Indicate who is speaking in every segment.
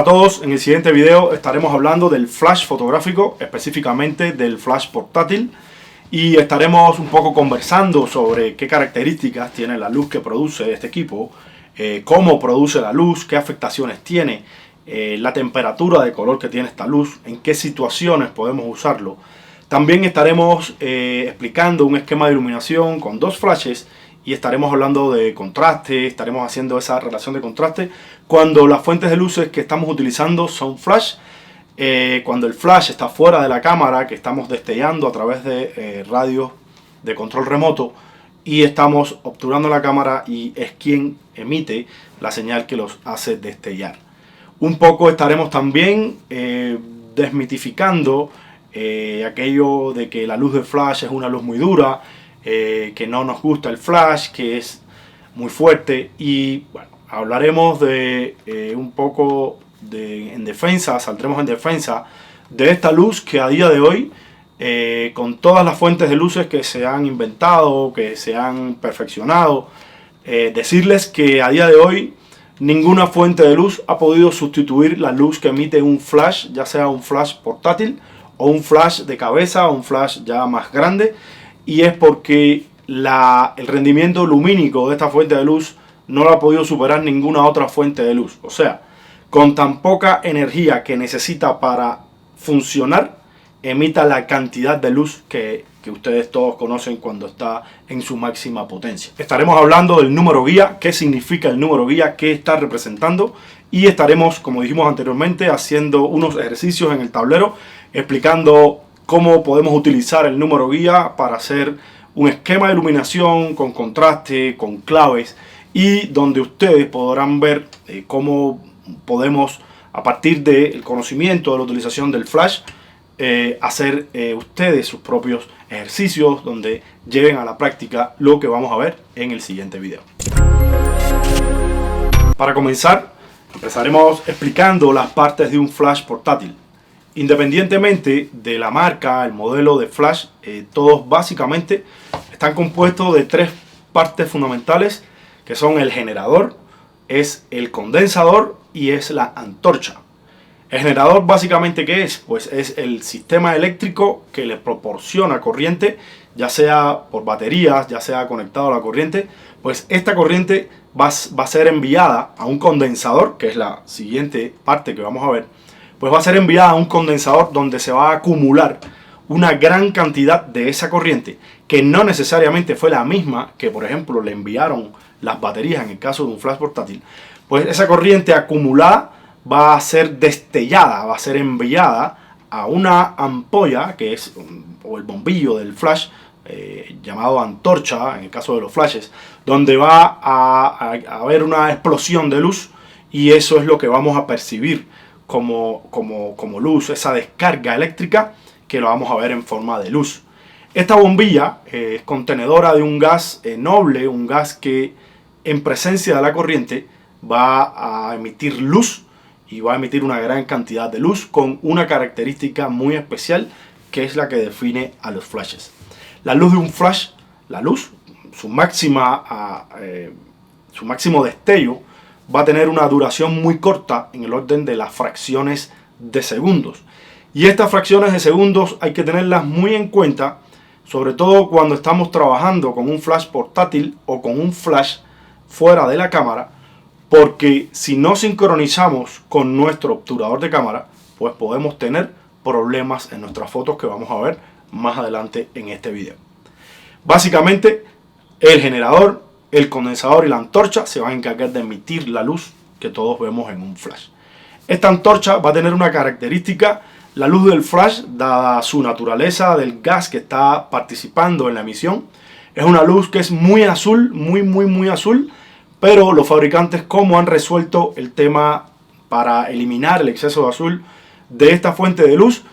Speaker 1: todos, en el siguiente video estaremos hablando del flash fotográfico, específicamente del flash portátil, y estaremos un poco conversando sobre qué características tiene la luz que produce este equipo, cómo produce la luz, qué afectaciones tiene, la temperatura de color que tiene esta luz, en qué situaciones podemos usarlo. También estaremos explicando un esquema de iluminación con dos flashes y estaremos hablando de contraste, estaremos haciendo esa relación de contraste cuando las fuentes de luces que estamos utilizando son flash, cuando el flash está fuera de la cámara, que estamos destellando a través de radios de control remoto y estamos obturando la cámara y es quien emite la señal que los hace destellar. Un poco estaremos también desmitificando aquello de que la luz de flash es una luz muy dura, que no nos gusta el flash, que es muy fuerte, y bueno, hablaremos de un poco en defensa, saldremos en defensa de esta luz que a día de hoy, con todas las fuentes de luces que se han inventado, que se han perfeccionado, decirles que a día de hoy ninguna fuente de luz ha podido sustituir la luz que emite un flash, ya sea un flash portátil o un flash de cabeza o un flash ya más grande, y es porque el rendimiento lumínico de esta fuente de luz no lo ha podido superar ninguna otra fuente de luz. O sea, con tan poca energía que necesita para funcionar, emita la cantidad de luz que ustedes todos conocen cuando está en su máxima potencia. Estaremos hablando del número guía, qué significa el número guía, qué está representando, y estaremos, como dijimos anteriormente, haciendo unos ejercicios en el tablero explicando cómo podemos utilizar el número guía para hacer un esquema de iluminación con contraste, con claves, y donde ustedes podrán ver cómo podemos, a partir del conocimiento de la utilización del flash, hacer ustedes sus propios ejercicios donde lleven a la práctica lo que vamos a ver en el siguiente video. Para comenzar, empezaremos explicando las partes de un flash portátil. Independientemente de la marca, el modelo de flash, todos básicamente están compuestos de tres partes fundamentales, que son el generador, es el condensador y es la antorcha. El generador básicamente, ¿qué es? Pues es el sistema eléctrico que le proporciona corriente, ya sea por baterías, ya sea conectado a la corriente. Pues esta corriente va a ser enviada a un condensador, que es la siguiente parte que vamos a ver. Pues va a ser enviada a un condensador donde se va a acumular una gran cantidad de esa corriente, que no necesariamente fue la misma que, por ejemplo, le enviaron las baterías en el caso de un flash portátil. Pues esa corriente acumulada va a ser destellada, va a ser enviada a una ampolla, que es o el bombillo del flash, llamado antorcha en el caso de los flashes, donde va a haber una explosión de luz, y eso es lo que vamos a percibir como luz, esa descarga eléctrica que lo vamos a ver en forma de luz. Esta bombilla es contenedora de un gas noble, un gas que en presencia de la corriente va a emitir luz, y va a emitir una gran cantidad de luz con una característica muy especial que es la que define a los flashes. La luz de un flash, la luz, su máximo destello va a tener una duración muy corta, en el orden de las fracciones de segundos. Y estas fracciones de segundos hay que tenerlas muy en cuenta, sobre todo cuando estamos trabajando con un flash portátil o con un flash fuera de la cámara, porque si no sincronizamos con nuestro obturador de cámara, pues podemos tener problemas en nuestras fotos, que vamos a ver más adelante en este video. Básicamente, el generador, el condensador y la antorcha se van a encargar de emitir la luz que todos vemos en un flash. Esta antorcha va a tener una característica. La luz del flash, dada su naturaleza del gas que está participando en la emisión, es una luz que es muy azul, muy azul, pero los fabricantes, como han resuelto el tema para eliminar el exceso de azul de esta fuente de luz,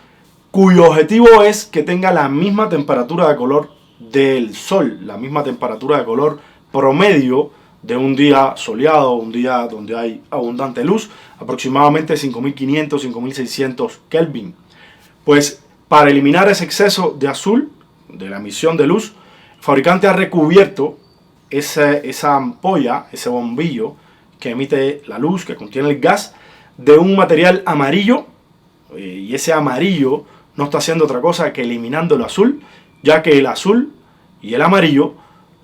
Speaker 1: cuyo objetivo es que tenga la misma temperatura de color del sol, la misma temperatura de color promedio de un día soleado, un día donde hay abundante luz, aproximadamente 5500, 5600 Kelvin. Pues para eliminar ese exceso de azul, de la emisión de luz, el fabricante ha recubierto esa ampolla, ese bombillo que emite la luz, que contiene el gas, de un material amarillo, y ese amarillo no está haciendo otra cosa que eliminando el azul, ya que el azul y el amarillo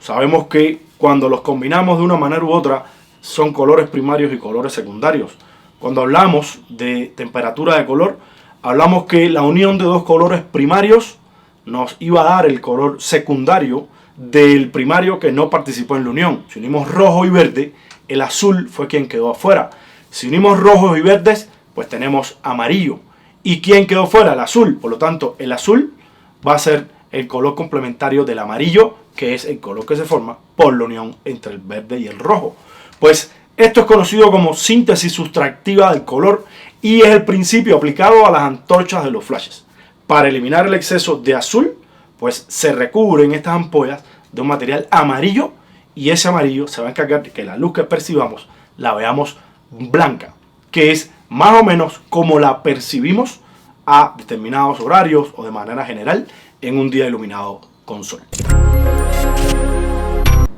Speaker 1: sabemos que cuando los combinamos de una manera u otra son colores primarios y colores secundarios. Cuando hablamos de temperatura de color, hablamos que la unión de dos colores primarios nos iba a dar el color secundario del primario que no participó en la unión. Si unimos rojo y verde, el azul fue quien quedó afuera. Si unimos rojos y verdes, pues tenemos amarillo. ¿Y quién quedó fuera? El azul. Por lo tanto, el azul va a ser el color complementario del amarillo, que es el color que se forma por la unión entre el verde y el rojo. Pues esto es conocido como síntesis sustractiva del color y es el principio aplicado a las antorchas de los flashes. Para eliminar el exceso de azul, pues se recubren estas ampollas de un material amarillo y ese amarillo se va a encargar de que la luz que percibamos la veamos blanca, que es más o menos como la percibimos a determinados horarios o de manera general en un día iluminado con sol.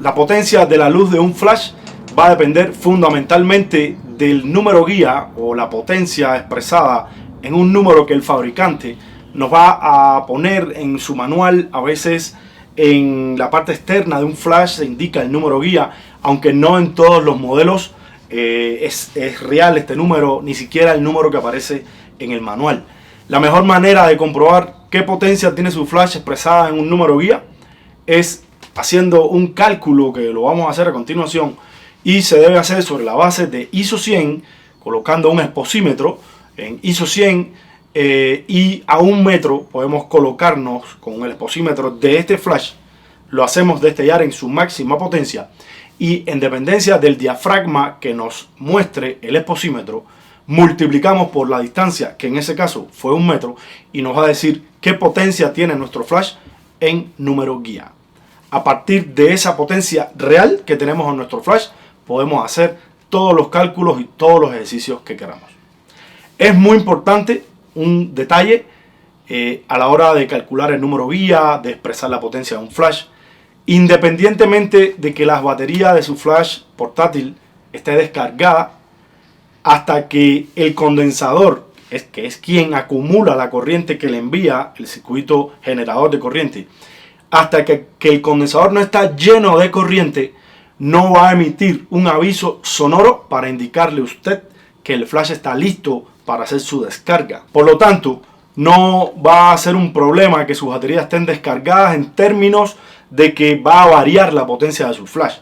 Speaker 1: La potencia de la luz de un flash va a depender fundamentalmente del número guía o la potencia expresada en un número que el fabricante nos va a poner en su manual. A veces en la parte externa de un flash se indica el número guía, aunque no en todos los modelos es real este número, ni siquiera el número que aparece en el manual. La mejor manera de comprobar qué potencia tiene su flash expresada en un número guía es haciendo un cálculo que lo vamos a hacer a continuación, y se debe hacer sobre la base de ISO 100, colocando un exposímetro en ISO 100 y a 1 metro podemos colocarnos con el exposímetro de este flash. Lo hacemos destellar en su máxima potencia y en dependencia del diafragma que nos muestre el exposímetro, multiplicamos por la distancia, que en ese caso fue 1 metro, y nos va a decir qué potencia tiene nuestro flash en número guía. A partir de esa potencia real que tenemos en nuestro flash, podemos hacer todos los cálculos y todos los ejercicios que queramos. Es muy importante un detalle a la hora de calcular el número guía, de expresar la potencia de un flash. Independientemente de que las baterías de su flash portátil esté descargada, hasta que el condensador, que es quien acumula la corriente que le envía el circuito generador de corriente, hasta que el condensador no está lleno de corriente, no va a emitir un aviso sonoro para indicarle a usted que el flash está listo para hacer su descarga. Por lo tanto, no va a ser un problema que sus baterías estén descargadas en términos de que va a variar la potencia de su flash.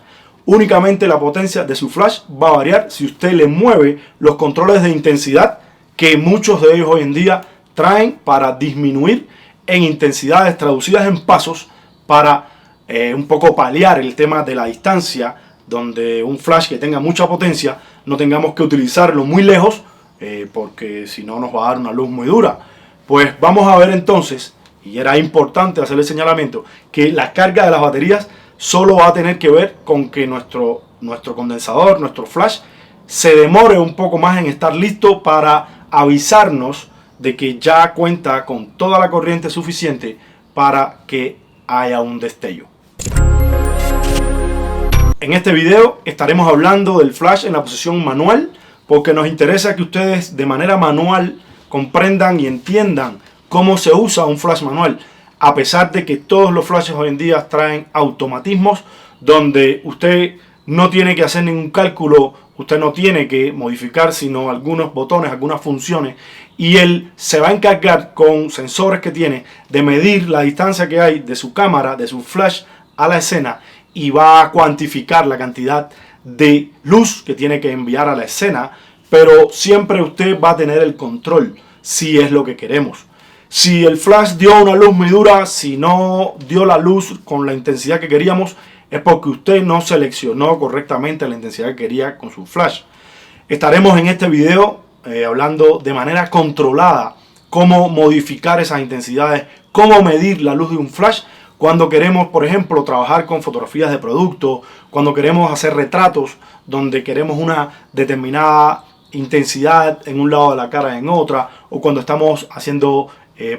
Speaker 1: Únicamente la potencia de su flash va a variar si usted le mueve los controles de intensidad que muchos de ellos hoy en día traen para disminuir en intensidades traducidas en pasos para un poco paliar el tema de la distancia, donde un flash que tenga mucha potencia no tengamos que utilizarlo muy lejos porque si no nos va a dar una luz muy dura. Pues vamos a ver entonces, y era importante hacer el señalamiento, que la carga de las baterías solo va a tener que ver con que nuestro condensador, nuestro flash, se demore un poco más en estar listo para avisarnos de que ya cuenta con toda la corriente suficiente para que haya un destello. En este video estaremos hablando del flash en la posición manual, porque nos interesa que ustedes de manera manual comprendan y entiendan cómo se usa un flash manual, a pesar de que todos los flashes hoy en día traen automatismos donde usted no tiene que hacer ningún cálculo, usted no tiene que modificar sino algunos botones, algunas funciones, y él se va a encargar con sensores que tiene de medir la distancia que hay de su cámara, de su flash a la escena, y va a cuantificar la cantidad de luz que tiene que enviar a la escena, pero siempre usted va a tener el control si es lo que queremos. Si el flash dio una luz muy dura, si no dio la luz con la intensidad que queríamos, es porque usted no seleccionó correctamente la intensidad que quería con su flash. Estaremos en este video hablando de manera controlada cómo modificar esas intensidades, cómo medir la luz de un flash cuando queremos, por ejemplo, trabajar con fotografías de producto, cuando queremos hacer retratos donde queremos una determinada intensidad en un lado de la cara y en otra, o cuando estamos haciendo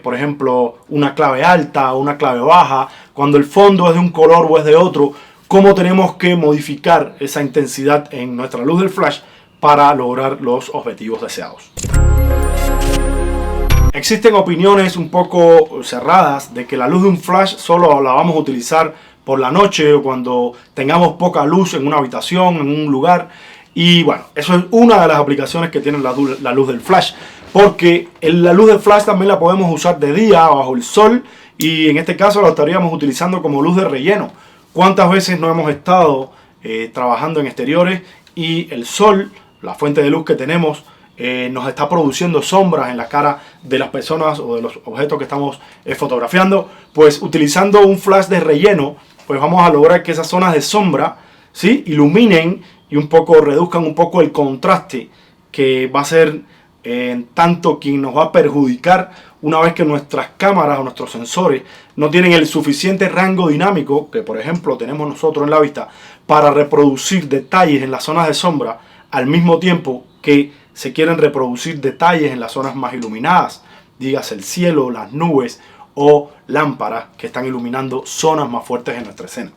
Speaker 1: por ejemplo una clave alta o una clave baja, cuando el fondo es de un color o es de otro, cómo tenemos que modificar esa intensidad en nuestra luz del flash para lograr los objetivos deseados. Existen opiniones un poco cerradas de que la luz de un flash solo la vamos a utilizar por la noche o cuando tengamos poca luz en una habitación, en un lugar. Y bueno, eso es una de las aplicaciones que tiene la luz del flash, porque la luz del flash también la podemos usar de día bajo el sol, y en este caso la estaríamos utilizando como luz de relleno. ¿Cuántas veces no hemos estado trabajando en exteriores y el sol, la fuente de luz que tenemos, nos está produciendo sombras en la cara de las personas o de los objetos que estamos fotografiando? Pues utilizando un flash de relleno, pues vamos a lograr que esas zonas de sombra, ¿sí?, iluminen y un poco reduzcan un poco el contraste, que va a ser tanto quien nos va a perjudicar una vez que nuestras cámaras o nuestros sensores no tienen el suficiente rango dinámico que por ejemplo tenemos nosotros en la vista para reproducir detalles en las zonas de sombra al mismo tiempo que se quieren reproducir detalles en las zonas más iluminadas, dígase el cielo, las nubes o lámparas que están iluminando zonas más fuertes en nuestra escena.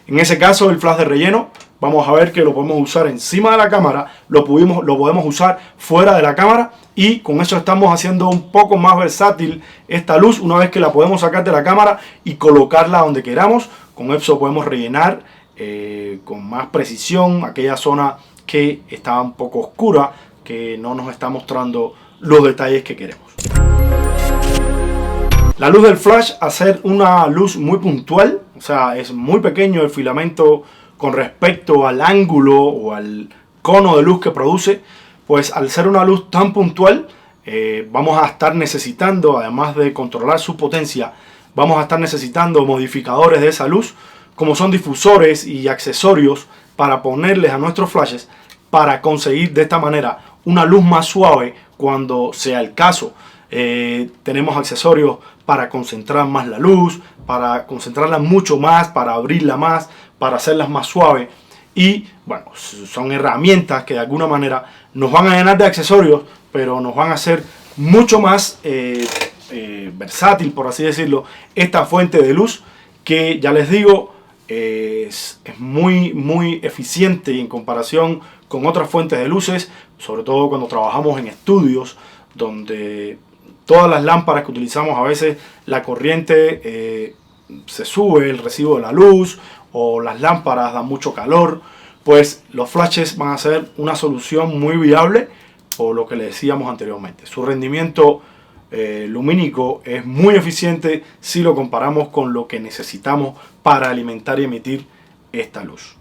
Speaker 1: En ese caso, el flash de relleno, vamos a ver que lo podemos usar encima de la cámara, lo podemos usar fuera de la cámara, y con eso estamos haciendo un poco más versátil esta luz una vez que la podemos sacar de la cámara y colocarla donde queramos. Con eso podemos rellenar con más precisión aquella zona que está un poco oscura, que no nos está mostrando los detalles que queremos. La luz del flash, al ser una luz muy puntual, o sea, es muy pequeño el filamento con respecto al ángulo o al cono de luz que produce, pues al ser una luz tan puntual, vamos a estar necesitando, además de controlar su potencia, vamos a estar necesitando modificadores de esa luz, como son difusores y accesorios para ponerles a nuestros flashes, para conseguir de esta manera una luz más suave cuando sea el caso. Tenemos accesorios para concentrar más la luz, para concentrarla mucho más, para abrirla más, para hacerlas más suaves. Y bueno, son herramientas que de alguna manera nos van a llenar de accesorios, pero nos van a hacer mucho más versátil, por así decirlo, esta fuente de luz, que ya les digo, es muy eficiente en comparación con otras fuentes de luces, sobre todo cuando trabajamos en estudios donde todas las lámparas que utilizamos, a veces la corriente se sube, el recibo de la luz, o las lámparas dan mucho calor. Pues los flashes van a ser una solución muy viable, por lo que le decíamos anteriormente. Su rendimiento lumínico es muy eficiente si lo comparamos con lo que necesitamos para alimentar y emitir esta luz.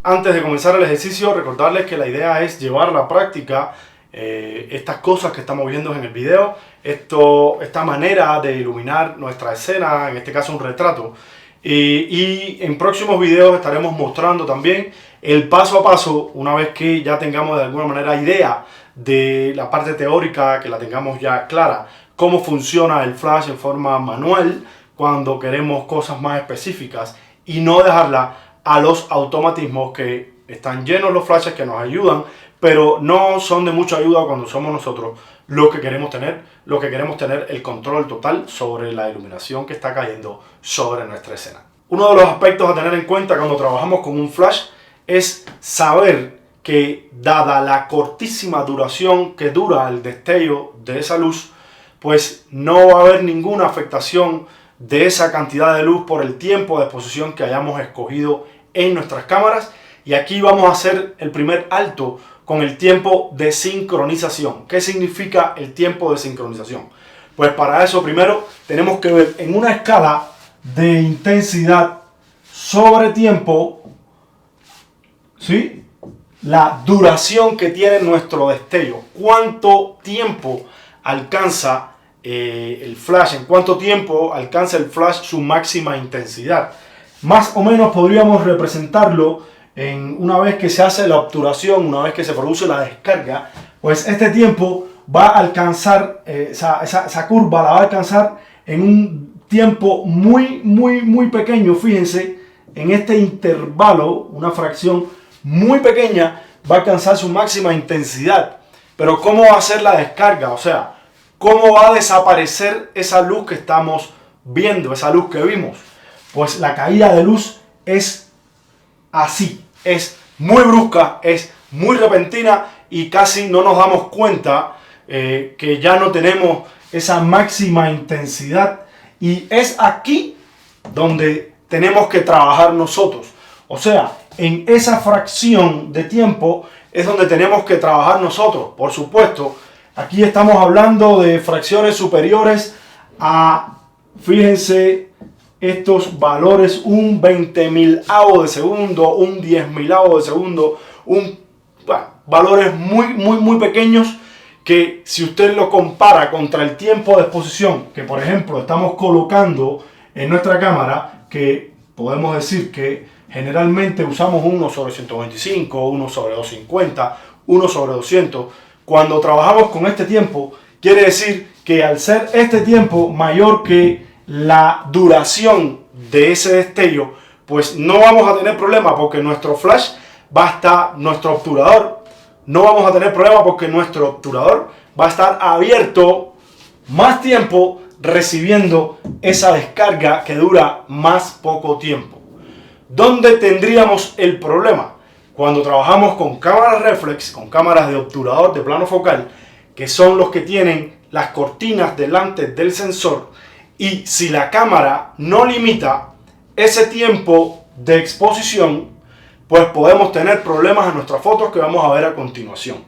Speaker 1: Antes de comenzar el ejercicio, recordarles que la idea es llevar a la práctica estas cosas que estamos viendo en el video, esta manera de iluminar nuestra escena, en este caso un retrato. Y en próximos videos estaremos mostrando también el paso a paso, una vez que ya tengamos de alguna manera idea de la parte teórica, que la tengamos ya clara, cómo funciona el flash en forma manual cuando queremos cosas más específicas, y no dejarla a los automatismos que están llenos los flashes, que nos ayudan, pero no son de mucha ayuda cuando somos nosotros los que queremos tener el control total sobre la iluminación que está cayendo sobre nuestra escena. Uno de los aspectos a tener en cuenta cuando trabajamos con un flash es saber que, dada la cortísima duración que dura el destello de esa luz, pues no va a haber ninguna afectación de esa cantidad de luz por el tiempo de exposición que hayamos escogido en nuestras cámaras. Y aquí vamos a hacer el primer alto con el tiempo de sincronización. ¿Qué significa el tiempo de sincronización? Pues para eso primero tenemos que ver en una escala de intensidad sobre tiempo, ¿sí?, la duración que tiene nuestro destello. ¿Cuánto tiempo alcanza el flash? ¿En cuánto tiempo alcanza el flash su máxima intensidad? Más o menos podríamos representarlo en una vez que se hace la obturación, una vez que se produce la descarga, pues este tiempo va a alcanzar, esa curva la va a alcanzar en un tiempo muy pequeño. Fíjense, en este intervalo, una fracción muy pequeña, va a alcanzar su máxima intensidad. Pero ¿cómo va a ser la descarga? O sea, ¿cómo va a desaparecer esa luz que estamos viendo, esa luz que vimos? Pues la caída de luz es así, es muy brusca, es muy repentina y casi no nos damos cuenta que ya no tenemos esa máxima intensidad, y es aquí donde tenemos que trabajar nosotros. O sea, en esa fracción de tiempo es donde tenemos que trabajar nosotros. Por supuesto, aquí estamos hablando de fracciones superiores a, fíjense, estos valores, un 20.000avo de segundo, un 10.000avo de segundo, valores muy pequeños que, si usted lo compara contra el tiempo de exposición que, por ejemplo, estamos colocando en nuestra cámara, que podemos decir que generalmente usamos 1/125, 1/250, 1/200. Cuando trabajamos con este tiempo, quiere decir que al ser este tiempo mayor que la duración de ese destello, pues no vamos a tener problema, porque nuestro flash va a estar, nuestro obturador, no vamos a tener problema porque nuestro obturador va a estar abierto más tiempo, recibiendo esa descarga que dura más poco tiempo. ¿Dónde tendríamos el problema? Cuando trabajamos con cámaras reflex, con cámaras de obturador de plano focal, que son los que tienen las cortinas delante del sensor, y si la cámara no limita ese tiempo de exposición, pues podemos tener problemas en nuestras fotos que vamos a ver a continuación.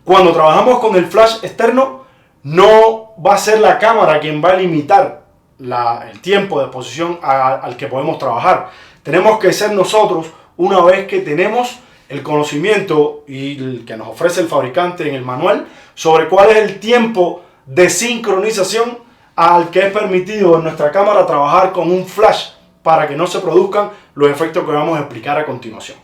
Speaker 1: Cuando trabajamos con el flash externo, no va a ser la cámara quien va a limitar el tiempo de exposición al que podemos trabajar. Tenemos que ser nosotros, una vez que tenemos el conocimiento y el que nos ofrece el fabricante en el manual sobre cuál es el tiempo de sincronización al que es permitido en nuestra cámara trabajar con un flash, para que no se produzcan los efectos que vamos a explicar a continuación.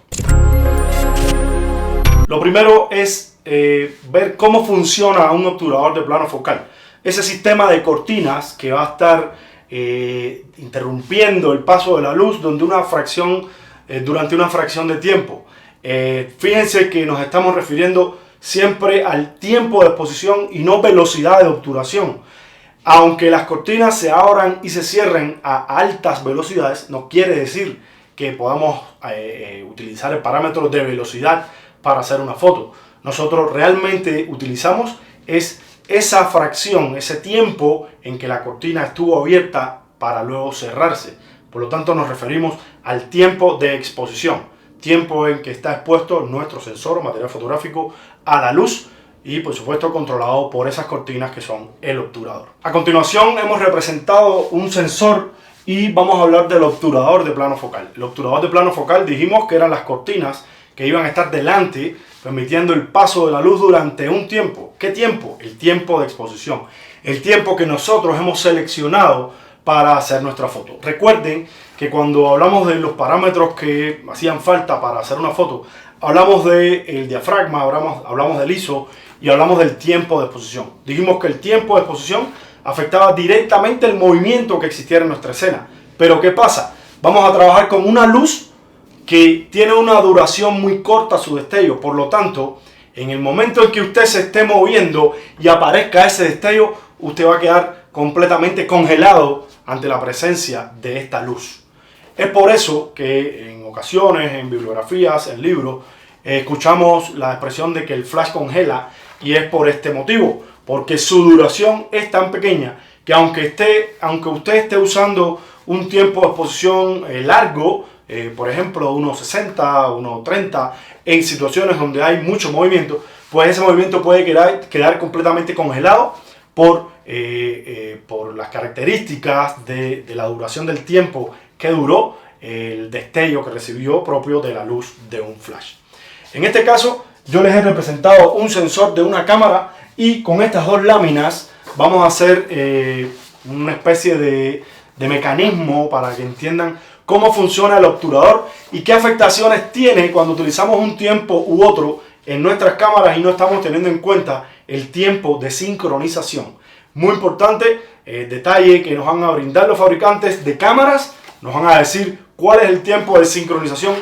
Speaker 1: Lo primero es ver cómo funciona un obturador de plano focal. Ese sistema de cortinas que va a estar interrumpiendo el paso de la luz durante una fracción de tiempo. Fíjense que nos estamos refiriendo siempre al tiempo de exposición y no velocidad de obturación. Aunque las cortinas se abran y se cierren a altas velocidades, no quiere decir que podamos utilizar el parámetro de velocidad para hacer una foto. Nosotros realmente utilizamos esa fracción, ese tiempo en que la cortina estuvo abierta para luego cerrarse. Por lo tanto, nos referimos al tiempo de exposición, tiempo en que está expuesto nuestro sensor o material fotográfico a la luz, y por supuesto controlado por esas cortinas que son el obturador. A continuación hemos representado un sensor y vamos a hablar del obturador de plano focal. El obturador de plano focal dijimos que eran las cortinas que iban a estar delante, permitiendo el paso de la luz durante un tiempo. ¿Qué tiempo? El tiempo de exposición. El tiempo que nosotros hemos seleccionado para hacer nuestra foto. Recuerden que cuando hablamos de los parámetros que hacían falta para hacer una foto, hablamos del diafragma, hablamos del ISO y hablamos del tiempo de exposición. Dijimos que el tiempo de exposición afectaba directamente el movimiento que existiera en nuestra escena. Pero ¿qué pasa? Vamos a trabajar con una luz que tiene una duración muy corta su destello. Por lo tanto, en el momento en que usted se esté moviendo y aparezca ese destello, usted va a quedar completamente congelado ante la presencia de esta luz. Es por eso que en ocasiones, en bibliografías, en libros, escuchamos la expresión de que el flash congela, y es por este motivo, porque su duración es tan pequeña que aunque usted esté usando un tiempo de exposición largo, por ejemplo 1.60, 1.30, en situaciones donde hay mucho movimiento, pues ese movimiento puede quedar completamente congelado por las características de la duración del tiempo que duró el destello que recibió propio de la luz de un flash. En este caso yo les he representado un sensor de una cámara, y con estas dos láminas vamos a hacer una especie de mecanismo para que entiendan cómo funciona el obturador y qué afectaciones tiene cuando utilizamos un tiempo u otro en nuestras cámaras y no estamos teniendo en cuenta el tiempo de sincronización. Muy importante, detalle que nos van a brindar los fabricantes de cámaras, nos van a decir cuál es el tiempo de sincronización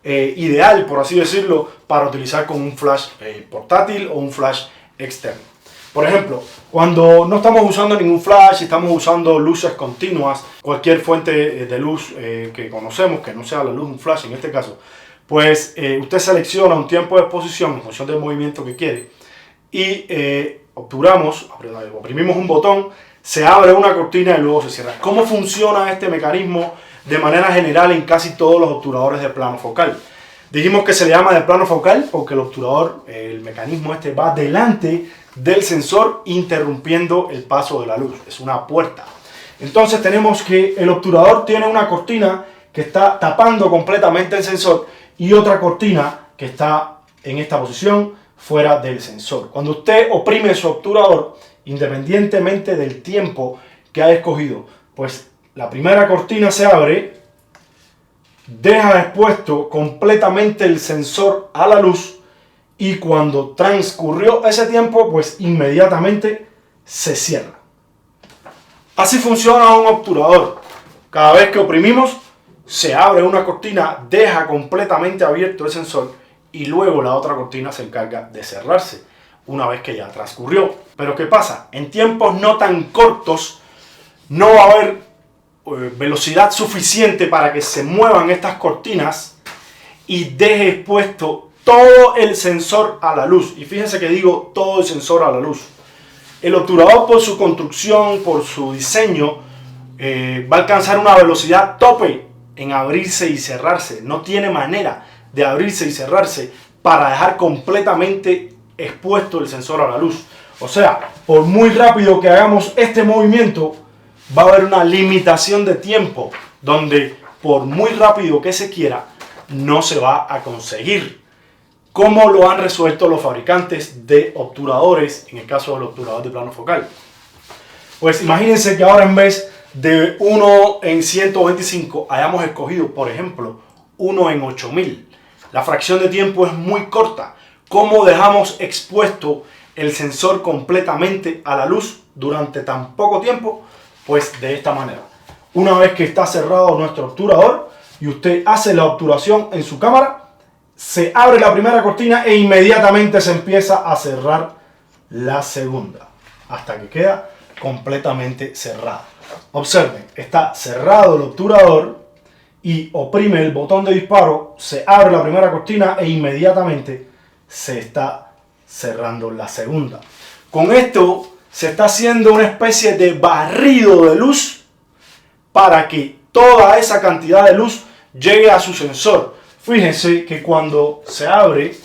Speaker 1: ideal, por así decirlo, para utilizar con un flash portátil o un flash externo. Por ejemplo, cuando no estamos usando ningún flash, estamos usando luces continuas, cualquier fuente de luz que conocemos, que no sea la luz de un flash en este caso, pues usted selecciona un tiempo de exposición en función del movimiento que quiere y oprimimos un botón, se abre una cortina y luego se cierra. ¿Cómo funciona este mecanismo de manera general en casi todos los obturadores de plano focal? Dijimos que se le llama de plano focal porque el obturador, el mecanismo este va delante del sensor interrumpiendo el paso de la luz. Es una puerta. Entonces tenemos que el obturador tiene una cortina que está tapando completamente el sensor y otra cortina que está en esta posición fuera del sensor. Cuando usted oprime su obturador, independientemente del tiempo que ha escogido, pues la primera cortina se abre, deja expuesto completamente el sensor a la luz y cuando transcurrió ese tiempo, pues inmediatamente se cierra. Así funciona un obturador. Cada vez que oprimimos, se abre una cortina, deja completamente abierto el sensor y luego la otra cortina se encarga de cerrarse una vez que ya transcurrió. Pero ¿qué pasa? En tiempos no tan cortos no va a haber velocidad suficiente para que se muevan estas cortinas y deje expuesto todo el sensor a la luz. Y fíjense que digo todo el sensor a la luz. El obturador, por su construcción, por su diseño, va a alcanzar una velocidad tope en abrirse y cerrarse. No tiene manera de abrirse y cerrarse para dejar completamente expuesto el sensor a la luz. O sea, por muy rápido que hagamos este movimiento, va a haber una limitación de tiempo donde por muy rápido que se quiera, no se va a conseguir. ¿Cómo lo han resuelto los fabricantes de obturadores, en el caso del obturador de plano focal? Pues imagínense que ahora en vez de 1 en 125 hayamos escogido, por ejemplo, 1 en 8000. La fracción de tiempo es muy corta. ¿Cómo dejamos expuesto el sensor completamente a la luz durante tan poco tiempo? Pues de esta manera. Una vez que está cerrado nuestro obturador y usted hace la obturación en su cámara, se abre la primera cortina e inmediatamente se empieza a cerrar la segunda hasta que queda completamente cerrada. Observen, está cerrado el obturador y oprime el botón de disparo, se abre la primera cortina e inmediatamente se está cerrando la segunda. Con esto se está haciendo una especie de barrido de luz para que toda esa cantidad de luz llegue a su sensor. Fíjense que cuando se abre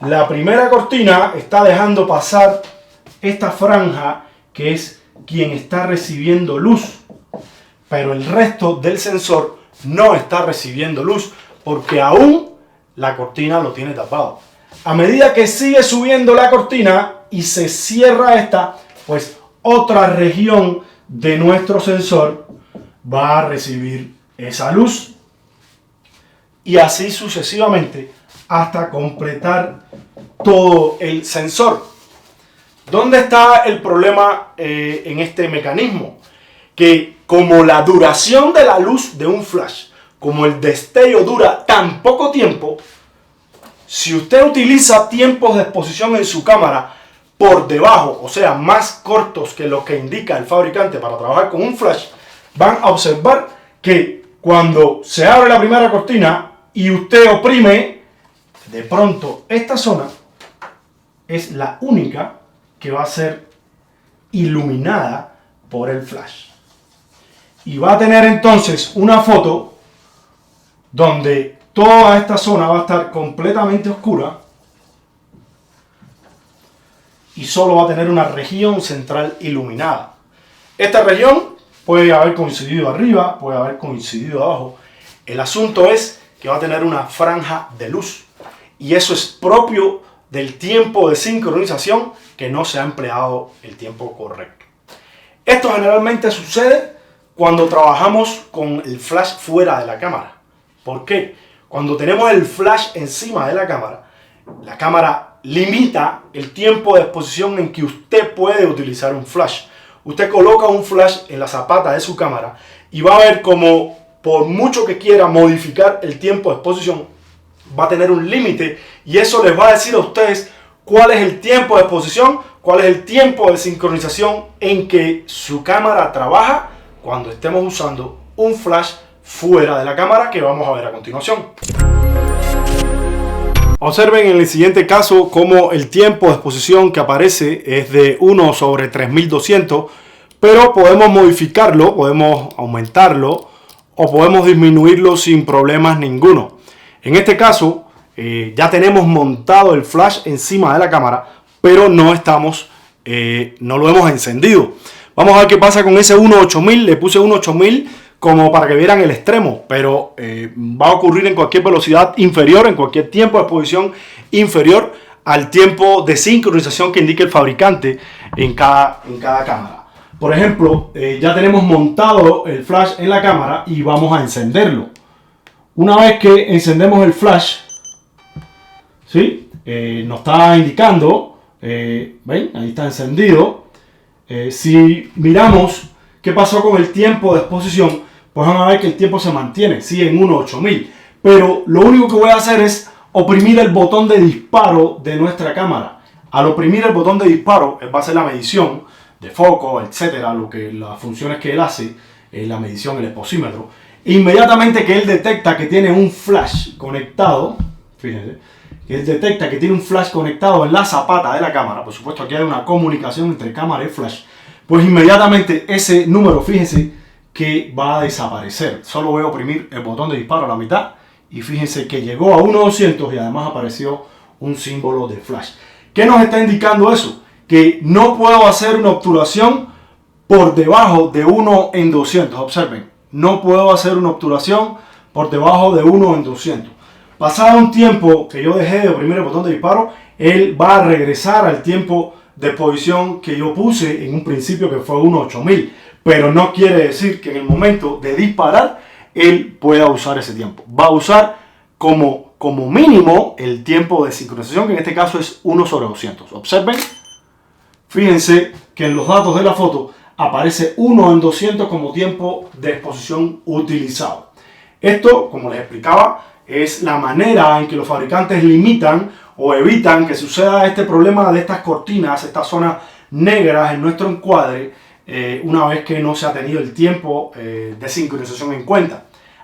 Speaker 1: la primera cortina está dejando pasar esta franja que es quien está recibiendo luz, pero el resto del sensor no está recibiendo luz porque aún la cortina lo tiene tapado. A medida que sigue subiendo la cortina y se cierra esta, pues otra región de nuestro sensor va a recibir esa luz y así sucesivamente hasta completar todo el sensor. ¿Dónde está el problema en este mecanismo? Que como la duración de la luz de un flash, como el destello dura tan poco tiempo, si usted utiliza tiempos de exposición en su cámara por debajo, o sea, más cortos que los que indica el fabricante para trabajar con un flash, van a observar que cuando se abre la primera cortina y usted oprime, de pronto esta zona es la única que va a ser iluminada por el flash. Y va a tener entonces una foto donde toda esta zona va a estar completamente oscura y solo va a tener una región central iluminada. Esta región puede haber coincidido arriba, puede haber coincidido abajo. El asunto es que va a tener una franja de luz y eso es propio del tiempo de sincronización que no se ha empleado el tiempo correcto. Esto generalmente sucede cuando trabajamos con el flash fuera de la cámara. ¿Por qué? Cuando tenemos el flash encima de la cámara limita el tiempo de exposición en que usted puede utilizar un flash. Usted coloca un flash en la zapata de su cámara y va a ver como por mucho que quiera modificar el tiempo de exposición, va a tener un límite y eso les va a decir a ustedes cuál es el tiempo de exposición, cuál es el tiempo de sincronización en que su cámara trabaja cuando estemos usando un flash fuera de la cámara que vamos a ver a continuación. Observen en el siguiente caso cómo el tiempo de exposición que aparece es de 1 sobre 3200, pero podemos modificarlo, podemos aumentarlo o podemos disminuirlo sin problemas ninguno. En este caso ya tenemos montado el flash encima de la cámara, pero no lo hemos encendido. Vamos a ver qué pasa con ese 1.8000. Le puse 1.8000 como para que vieran el extremo, pero va a ocurrir en cualquier velocidad inferior, en cualquier tiempo de exposición inferior al tiempo de sincronización que indique el fabricante en cada cámara. Por ejemplo, ya tenemos montado el flash en la cámara y vamos a encenderlo. Una vez que encendemos el flash, ¿sí? Nos está indicando, ¿ven? Ahí está encendido. Si miramos qué pasó con el tiempo de exposición, pues van a ver que el tiempo se mantiene, sí, en 1.8000. Pero lo único que voy a hacer es oprimir el botón de disparo de nuestra cámara. Al oprimir el botón de disparo, él va a hacer la medición de foco, etcétera, las funciones que él hace, la medición, el exposímetro. Inmediatamente que él detecta que tiene un flash conectado, fíjense, que él detecta que tiene un flash conectado en la zapata de la cámara, por supuesto aquí hay una comunicación entre cámara y flash, pues inmediatamente ese número, fíjense, que va a desaparecer. Solo voy a oprimir el botón de disparo a la mitad y fíjense que llegó a 1.200 y además apareció un símbolo de flash. ¿Qué nos está indicando eso? Que no puedo hacer una obturación por debajo de 1 en 200. Observen, no puedo hacer una obturación por debajo de 1 en 200. Pasado un tiempo que yo dejé de oprimir el botón de disparo, él va a regresar al tiempo de exposición que yo puse en un principio, que fue 1.8000. Pero no quiere decir que en el momento de disparar él pueda usar ese tiempo. Va a usar como mínimo el tiempo de sincronización, que en este caso es 1 sobre 200. Observen, fíjense que en los datos de la foto aparece 1 en 200 como tiempo de exposición utilizado. Esto, como les explicaba, es la manera en que los fabricantes limitan o evitan que suceda este problema de estas cortinas, estas zonas negras en nuestro encuadre, una vez que no se ha tenido el tiempo de sincronización en cuenta.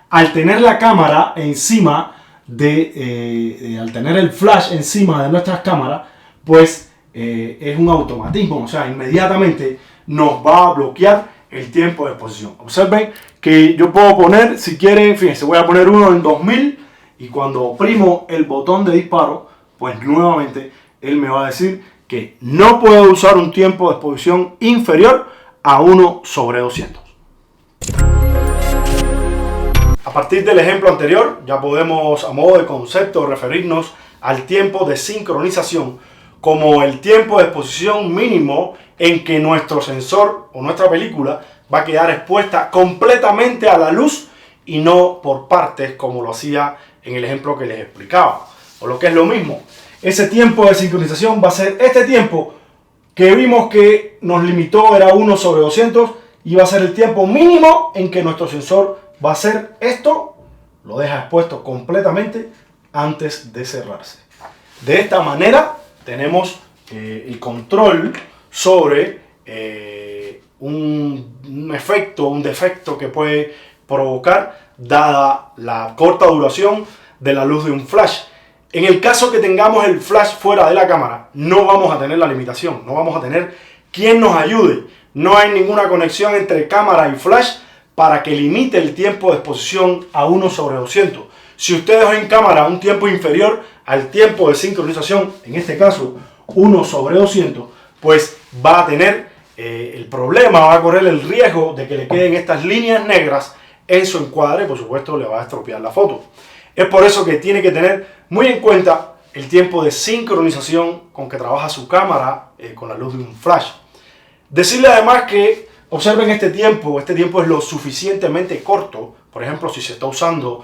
Speaker 1: Al tener la cámara encima al tener el flash encima de nuestras cámaras, pues es un automatismo, o sea, inmediatamente nos va a bloquear el tiempo de exposición. Observen que yo puedo poner, si quieren, fíjense, voy a poner 1 en 2000 y cuando oprimo el botón de disparo, pues nuevamente él me va a decir que no puedo usar un tiempo de exposición inferior a 1 sobre 200. A partir del ejemplo anterior, ya podemos, a modo de concepto, referirnos al tiempo de sincronización como el tiempo de exposición mínimo en que nuestro sensor o nuestra película va a quedar expuesta completamente a la luz y no por partes como lo hacía en el ejemplo que les explicaba. O lo que es lo mismo, ese tiempo de sincronización va a ser este tiempo que vimos que nos limitó, era 1 sobre 200, y va a ser el tiempo mínimo en que nuestro sensor va a hacer esto, lo deja expuesto completamente antes de cerrarse. De esta manera tenemos el control sobre un efecto, un defecto que puede provocar dada la corta duración de la luz de un flash. En el caso que tengamos el flash fuera de la cámara, no vamos a tener la limitación, no vamos a tener quien nos ayude. No hay ninguna conexión entre cámara y flash para que limite el tiempo de exposición a 1 sobre 200. Si ustedes ven en cámara un tiempo inferior al tiempo de sincronización, en este caso 1 sobre 200, pues va a tener el problema, va a correr el riesgo de que le queden estas líneas negras en su encuadre y por supuesto le va a estropear la foto. Es por eso que tiene que tener muy en cuenta el tiempo de sincronización con que trabaja su cámara con la luz de un flash. Decirle además que observen este tiempo es lo suficientemente corto. Por ejemplo, si se está usando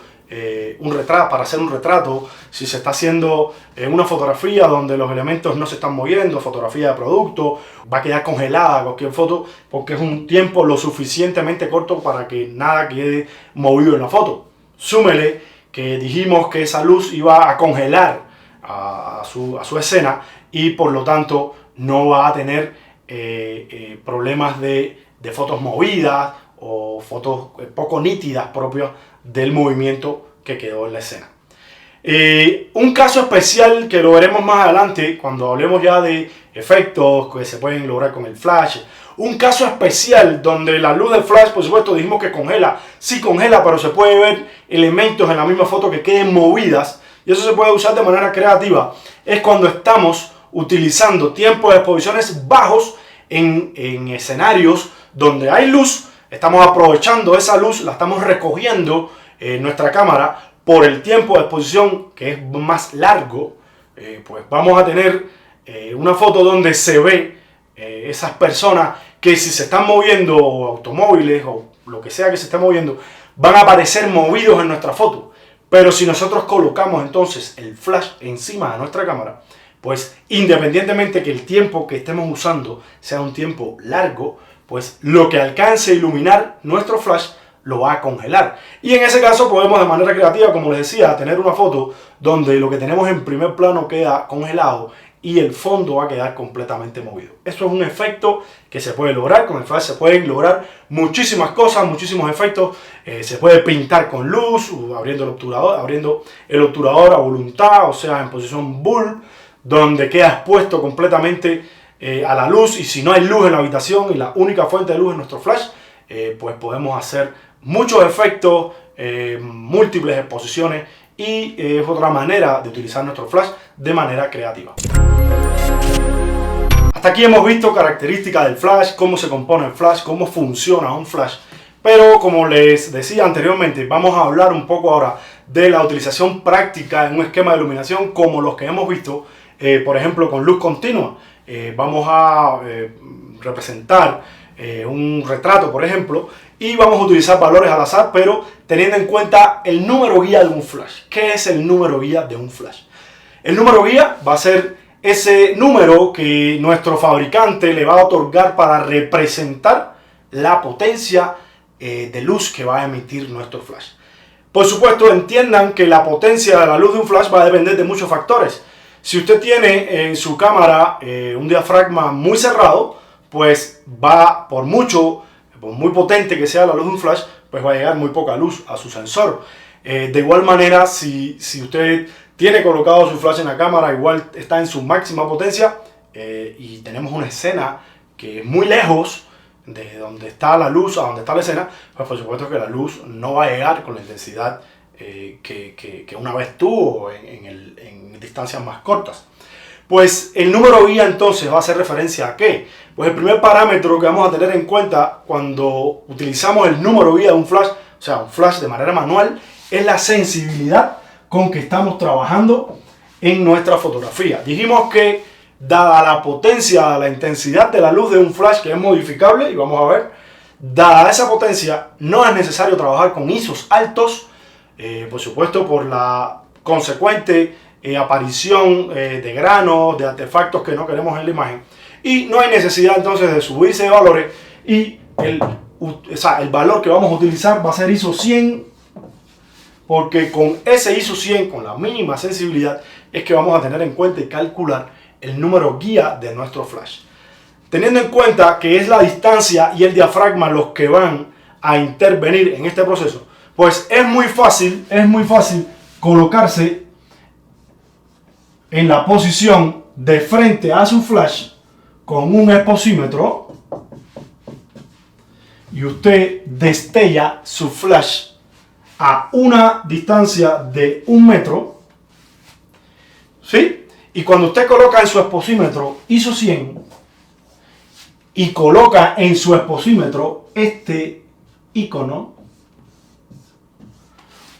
Speaker 1: un retrato, para hacer un retrato, si se está haciendo una fotografía donde los elementos no se están moviendo, fotografía de producto, va a quedar congelada cualquier foto porque es un tiempo lo suficientemente corto para que nada quede movido en la foto. Súmele que dijimos que esa luz iba a congelar a su escena y por lo tanto no va a tener problemas de fotos movidas o fotos poco nítidas propias del movimiento que quedó en la escena. Un caso especial que lo veremos más adelante cuando hablemos ya de efectos que se pueden lograr con el flash. Un caso especial donde la luz del flash, por supuesto, dijimos que congela. Sí congela, pero se puede ver elementos en la misma foto que queden movidas. Y eso se puede usar de manera creativa. Es cuando estamos utilizando tiempos de exposiciones bajos en escenarios donde hay luz. Estamos aprovechando esa luz, la estamos recogiendo en nuestra cámara por el tiempo de exposición que es más largo. Pues vamos a tener una foto donde se ve esas personas que si se están moviendo, automóviles o lo que sea que se esté moviendo, van a aparecer movidos en nuestra foto. Pero si nosotros colocamos entonces el flash encima de nuestra cámara, pues independientemente que el tiempo que estemos usando sea un tiempo largo, pues lo que alcance a iluminar nuestro flash lo va a congelar. Y en ese caso podemos de manera creativa, como les decía, tener una foto donde lo que tenemos en primer plano queda congelado y el fondo va a quedar completamente movido. Esto es un efecto que se puede lograr con el flash. Se pueden lograr muchísimas cosas, muchísimos efectos. Se puede pintar con luz, abriendo el obturador a voluntad, o sea, en posición bull, donde queda expuesto completamente a la luz. Y si no hay luz en la habitación y la única fuente de luz es nuestro flash, pues podemos hacer muchos efectos, múltiples exposiciones, y es otra manera de utilizar nuestro flash de manera creativa. Hasta aquí hemos visto características del flash, cómo se compone el flash, cómo funciona un flash. Pero como les decía anteriormente, vamos a hablar un poco ahora de la utilización práctica en un esquema de iluminación como los que hemos visto, por ejemplo con luz continua. Vamos a representar un retrato, por ejemplo, y vamos a utilizar valores al azar, pero teniendo en cuenta el número guía de un flash. ¿Qué es el número guía de un flash? El número guía va a ser ese número que nuestro fabricante le va a otorgar para representar la potencia de luz que va a emitir nuestro flash. Por supuesto, entiendan que la potencia de la luz de un flash va a depender de muchos factores. Si usted tiene en su cámara un diafragma muy cerrado, pues va, por muy potente que sea la luz de un flash, pues va a llegar muy poca luz a su sensor. De igual manera, si usted tiene colocado su flash en la cámara, igual está en su máxima potencia, y tenemos una escena que es muy lejos de donde está la luz a donde está la escena, pues por supuesto que la luz no va a llegar con la intensidad que una vez tuvo en distancias más cortas. Pues el número guía entonces va a hacer referencia a ¿qué? Pues el primer parámetro que vamos a tener en cuenta cuando utilizamos el número guía de un flash, o sea, un flash de manera manual, es la sensibilidad con que estamos trabajando en nuestra fotografía. Dijimos que dada la potencia, la intensidad de la luz de un flash, que es modificable, y vamos a ver, dada esa potencia, no es necesario trabajar con ISOs altos, por supuesto por la consecuente aparición de granos, de artefactos que no queremos en la imagen, y no hay necesidad entonces de subirse de valores, y el valor que vamos a utilizar va a ser ISO 100, porque con ese ISO 100, con la mínima sensibilidad, es que vamos a tener en cuenta y calcular el número guía de nuestro flash. Teniendo en cuenta que es la distancia y el diafragma los que van a intervenir en este proceso, pues es muy fácil colocarse en la posición de frente a su flash con un exposímetro y usted destella su flash a una distancia de 1 metro, ¿sí? Y cuando usted coloca en su exposímetro ISO 100 y coloca en su exposímetro este icono,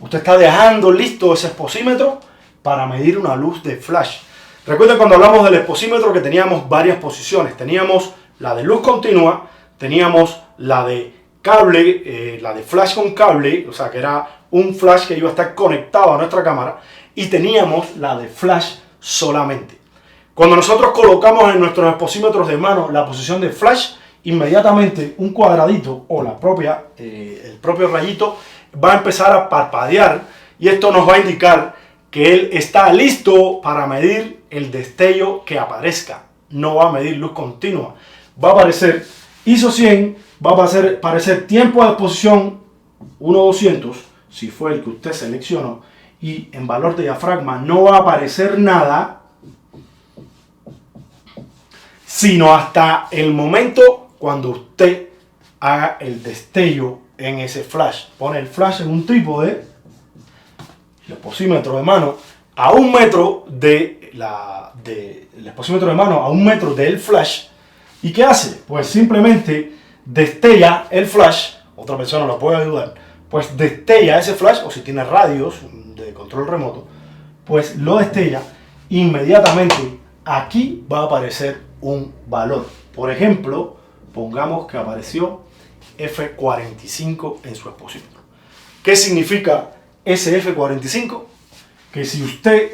Speaker 1: usted está dejando listo ese exposímetro para medir una luz de flash. Recuerden cuando hablamos del exposímetro que teníamos varias posiciones. Teníamos la de luz continua, teníamos la de cable, la de flash con cable, o sea que era un flash que iba a estar conectado a nuestra cámara, y teníamos la de flash solamente. Cuando nosotros colocamos en nuestros exposímetros de mano la posición de flash, inmediatamente un cuadradito o el propio rayito va a empezar a parpadear, y esto nos va a indicar que él está listo para medir el destello que aparezca. No va a medir luz continua, va a aparecer ISO 100, va a aparecer tiempo de exposición 1:200 si fue el que usted seleccionó, y en valor de diafragma no va a aparecer nada, sino hasta el momento cuando usted haga el destello en ese flash. Pone el flash en un trípode, el exposímetro de mano a 1 metro el exposímetro de mano a 1 metro del flash. ¿Y qué hace? Pues simplemente destella el flash. Otra persona lo puede ayudar. Pues destella ese flash, o si tiene radios de control remoto, pues lo destella. Inmediatamente aquí va a aparecer un valor. Por ejemplo, pongamos que apareció F45 en su exposímetro. ¿Qué significa ese F45? Que si usted,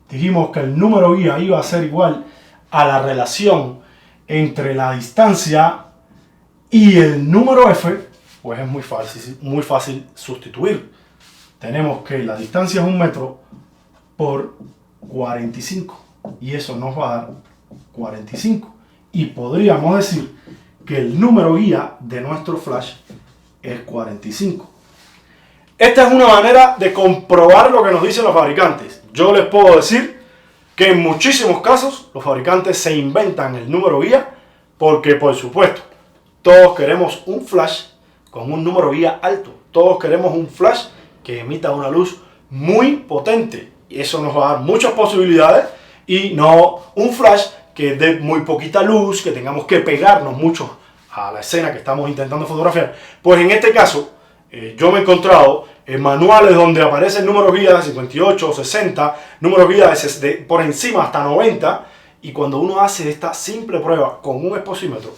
Speaker 1: dijimos que el número guía iba a ser igual a la relación entre la distancia y el número F, pues es muy fácil sustituir. Tenemos que la distancia es 1 metro por 45 y eso nos va a dar 45. Y podríamos decir que el número guía de nuestro flash es 45. Esta es una manera de comprobar lo que nos dicen los fabricantes. Yo les puedo decir que en muchísimos casos los fabricantes se inventan el número guía porque, por supuesto, todos queremos un flash con un número guía alto. Todos queremos un flash que emita una luz muy potente. Y eso nos va a dar muchas posibilidades y no un flash que dé muy poquita luz, que tengamos que pegarnos mucho a la escena que estamos intentando fotografiar. Pues en este caso, yo me he encontrado en manuales donde aparece el número guía de 58 o 60, número guía de por encima hasta 90, y cuando uno hace esta simple prueba con un exposímetro,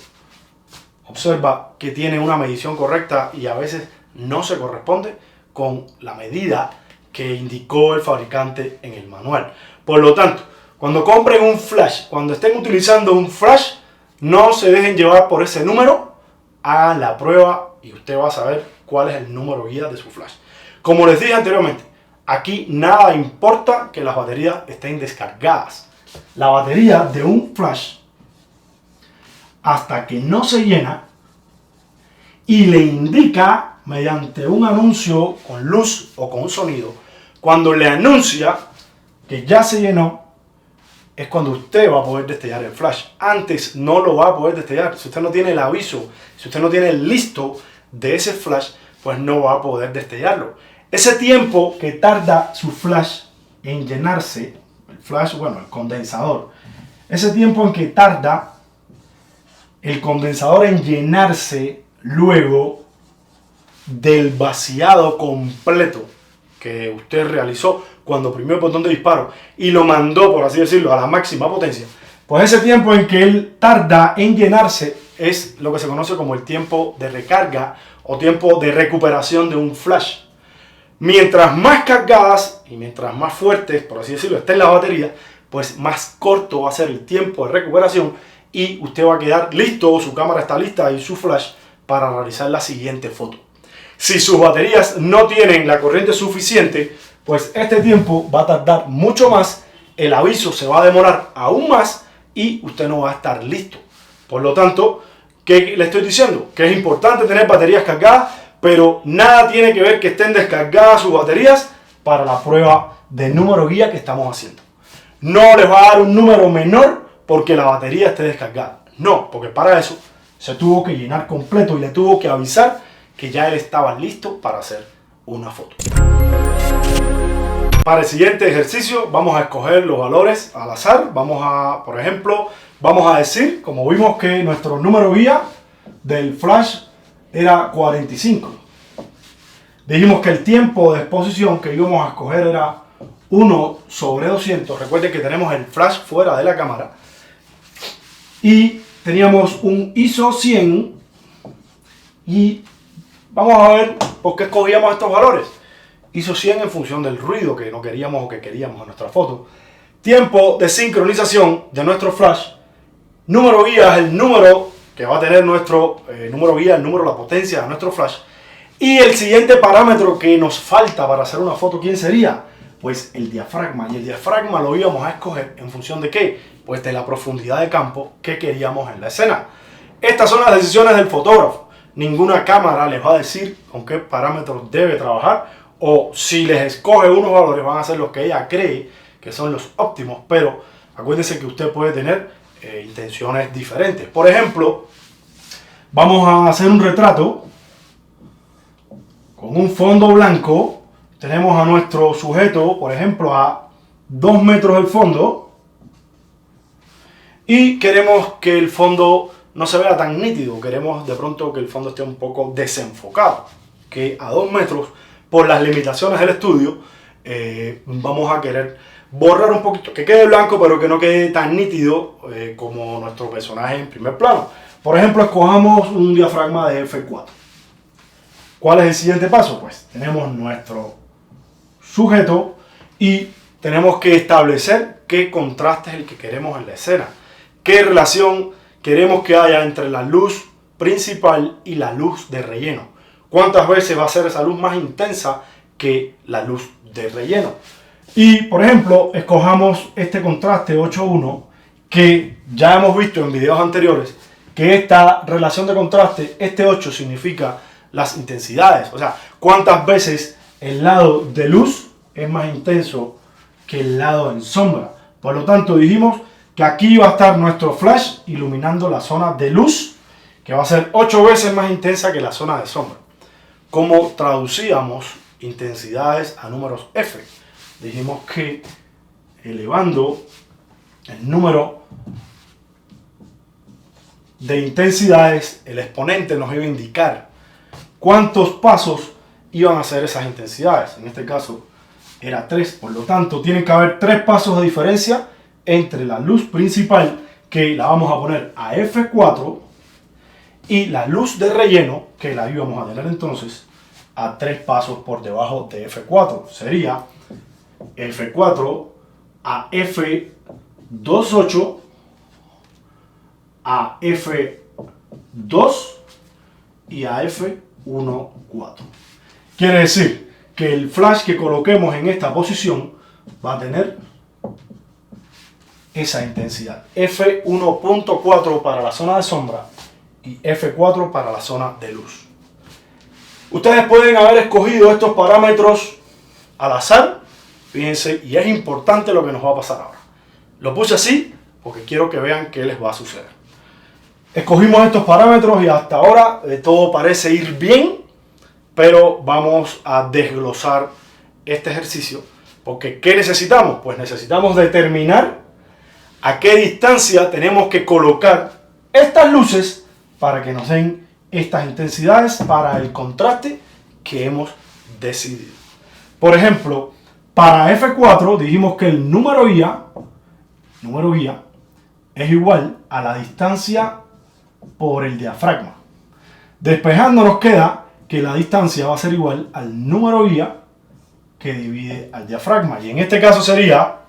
Speaker 1: observa que tiene una medición correcta y a veces no se corresponde con la medida que indicó el fabricante en el manual. Por lo tanto, cuando compren un flash, cuando estén utilizando un flash, no se dejen llevar por ese número, hagan la prueba y usted va a saber cuál es el número guía de su flash. Como les dije anteriormente, aquí nada importa que las baterías estén descargadas. La batería de un flash, hasta que no se llena y le indica mediante un anuncio con luz o con sonido, cuando le anuncia que ya se llenó, es cuando usted va a poder destellar el flash. Antes no lo va a poder destellar. Si usted no tiene el aviso, si usted no tiene el listo de ese flash, pues no va a poder destellarlo. Ese tiempo que tarda su flash en llenarse, el flash, bueno, el condensador, ese tiempo en que tarda el condensador en llenarse luego del vaciado completo que usted realizó cuando oprimió el botón de disparo y lo mandó, por así decirlo, a la máxima potencia, pues ese tiempo en que él tarda en llenarse es lo que se conoce como el tiempo de recarga o tiempo de recuperación de un flash. Mientras más cargadas y mientras más fuertes, por así decirlo, esté en la batería, pues más corto va a ser el tiempo de recuperación y usted va a quedar listo, su cámara está lista y su flash para realizar la siguiente foto. Si sus baterías no tienen la corriente suficiente, pues este tiempo va a tardar mucho más, el aviso se va a demorar aún más y usted no va a estar listo. Por lo tanto, ¿qué le estoy diciendo? Que es importante tener baterías cargadas, pero nada tiene que ver que estén descargadas sus baterías para la prueba de número guía que estamos haciendo. No les va a dar un número menor porque la batería esté descargada. No, porque para eso se tuvo que llenar completo y le tuvo que avisar que ya él estaba listo para hacer una foto. Para el siguiente ejercicio vamos a escoger los valores al azar. Por ejemplo, vamos a decir, como vimos que nuestro número guía del flash era 45. Dijimos que el tiempo de exposición que íbamos a escoger era 1 sobre 200. Recuerden que tenemos el flash fuera de la cámara. Y teníamos un ISO 100. Y vamos a ver por qué escogíamos estos valores. ISO 100 en función del ruido que no queríamos o que queríamos en nuestra foto. Tiempo de sincronización de nuestro flash. Número guía es el número que va a tener nuestro número guía, el número, la potencia de nuestro flash. Y el siguiente parámetro que nos falta para hacer una foto, ¿quién sería? Pues el diafragma. Y el diafragma lo íbamos a escoger en función de ¿qué? Pues de la profundidad de campo que queríamos en la escena. Estas son las decisiones del fotógrafo. Ninguna cámara les va a decir con qué parámetros debe trabajar o si les escoge unos valores van a ser los que ella cree que son los óptimos, pero acuérdense que usted puede tener intenciones diferentes. Por ejemplo, vamos a hacer un retrato con un fondo blanco. Tenemos a nuestro sujeto, por ejemplo, a 2 metros del fondo y queremos que el fondo no se vea tan nítido, queremos de pronto que el fondo esté un poco desenfocado, que a 2 metros, por las limitaciones del estudio, vamos a querer borrar un poquito, que quede blanco pero que no quede tan nítido como nuestro personaje en primer plano. Por ejemplo, escojamos un diafragma de F4. ¿Cuál es el siguiente paso? Pues tenemos nuestro sujeto y tenemos que establecer qué contraste es el que queremos en la escena, qué relación queremos que haya entre la luz principal y la luz de relleno. ¿Cuántas veces va a ser esa luz más intensa que la luz de relleno? Y, por ejemplo, escojamos este contraste 8:1, que ya hemos visto en videos anteriores, que esta relación de contraste, este 8 significa las intensidades. O sea, cuántas veces el lado de luz es más intenso que el lado en sombra. Por lo tanto, dijimos que aquí va a estar nuestro flash iluminando la zona de luz, que va a ser 8 veces más intensa que la zona de sombra. ¿Cómo traducíamos intensidades a números F? Dijimos que elevando el número de intensidades, el exponente nos iba a indicar cuántos pasos iban a ser esas intensidades. En este caso era 3, por lo tanto tiene que haber 3 pasos de diferencia entre la luz principal, que la vamos a poner a F4, y la luz de relleno, que la íbamos a tener entonces a 3 pasos por debajo de F4. Sería F4 a F2.8 a F2 y a F1.4. Quiere decir que el flash que coloquemos en esta posición va a tener esa intensidad. F1.4 para la zona de sombra y F4 para la zona de luz. Ustedes pueden haber escogido estos parámetros al azar, fíjense, y es importante lo que nos va a pasar ahora. Lo puse así porque quiero que vean qué les va a suceder. Escogimos estos parámetros y hasta ahora todo parece ir bien, pero vamos a desglosar este ejercicio porque ¿qué necesitamos? Pues necesitamos determinar a qué distancia tenemos que colocar estas luces para que nos den estas intensidades para el contraste que hemos decidido. Por ejemplo, para F4 dijimos que el número guía es igual a la distancia por el diafragma. Despejando nos queda que la distancia va a ser igual al número guía que divide al diafragma. Y en este caso sería,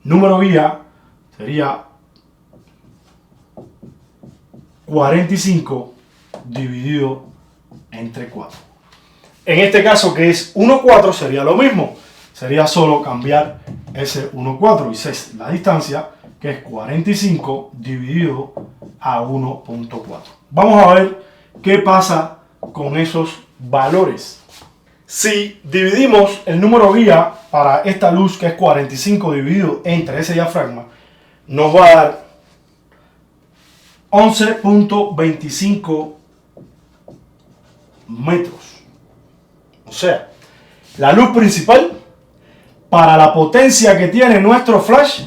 Speaker 1: número guía sería 45 dividido entre 4. En este caso, que es 1,4, sería lo mismo. Sería solo cambiar ese 1,4 y 6 la distancia, que es 45 dividido a 1,4. Vamos a ver qué pasa con esos valores. Si dividimos el número guía para esta luz, que es 45 dividido entre ese diafragma, nos va a dar 11.25 metros. O sea, la luz principal para la potencia que tiene nuestro flash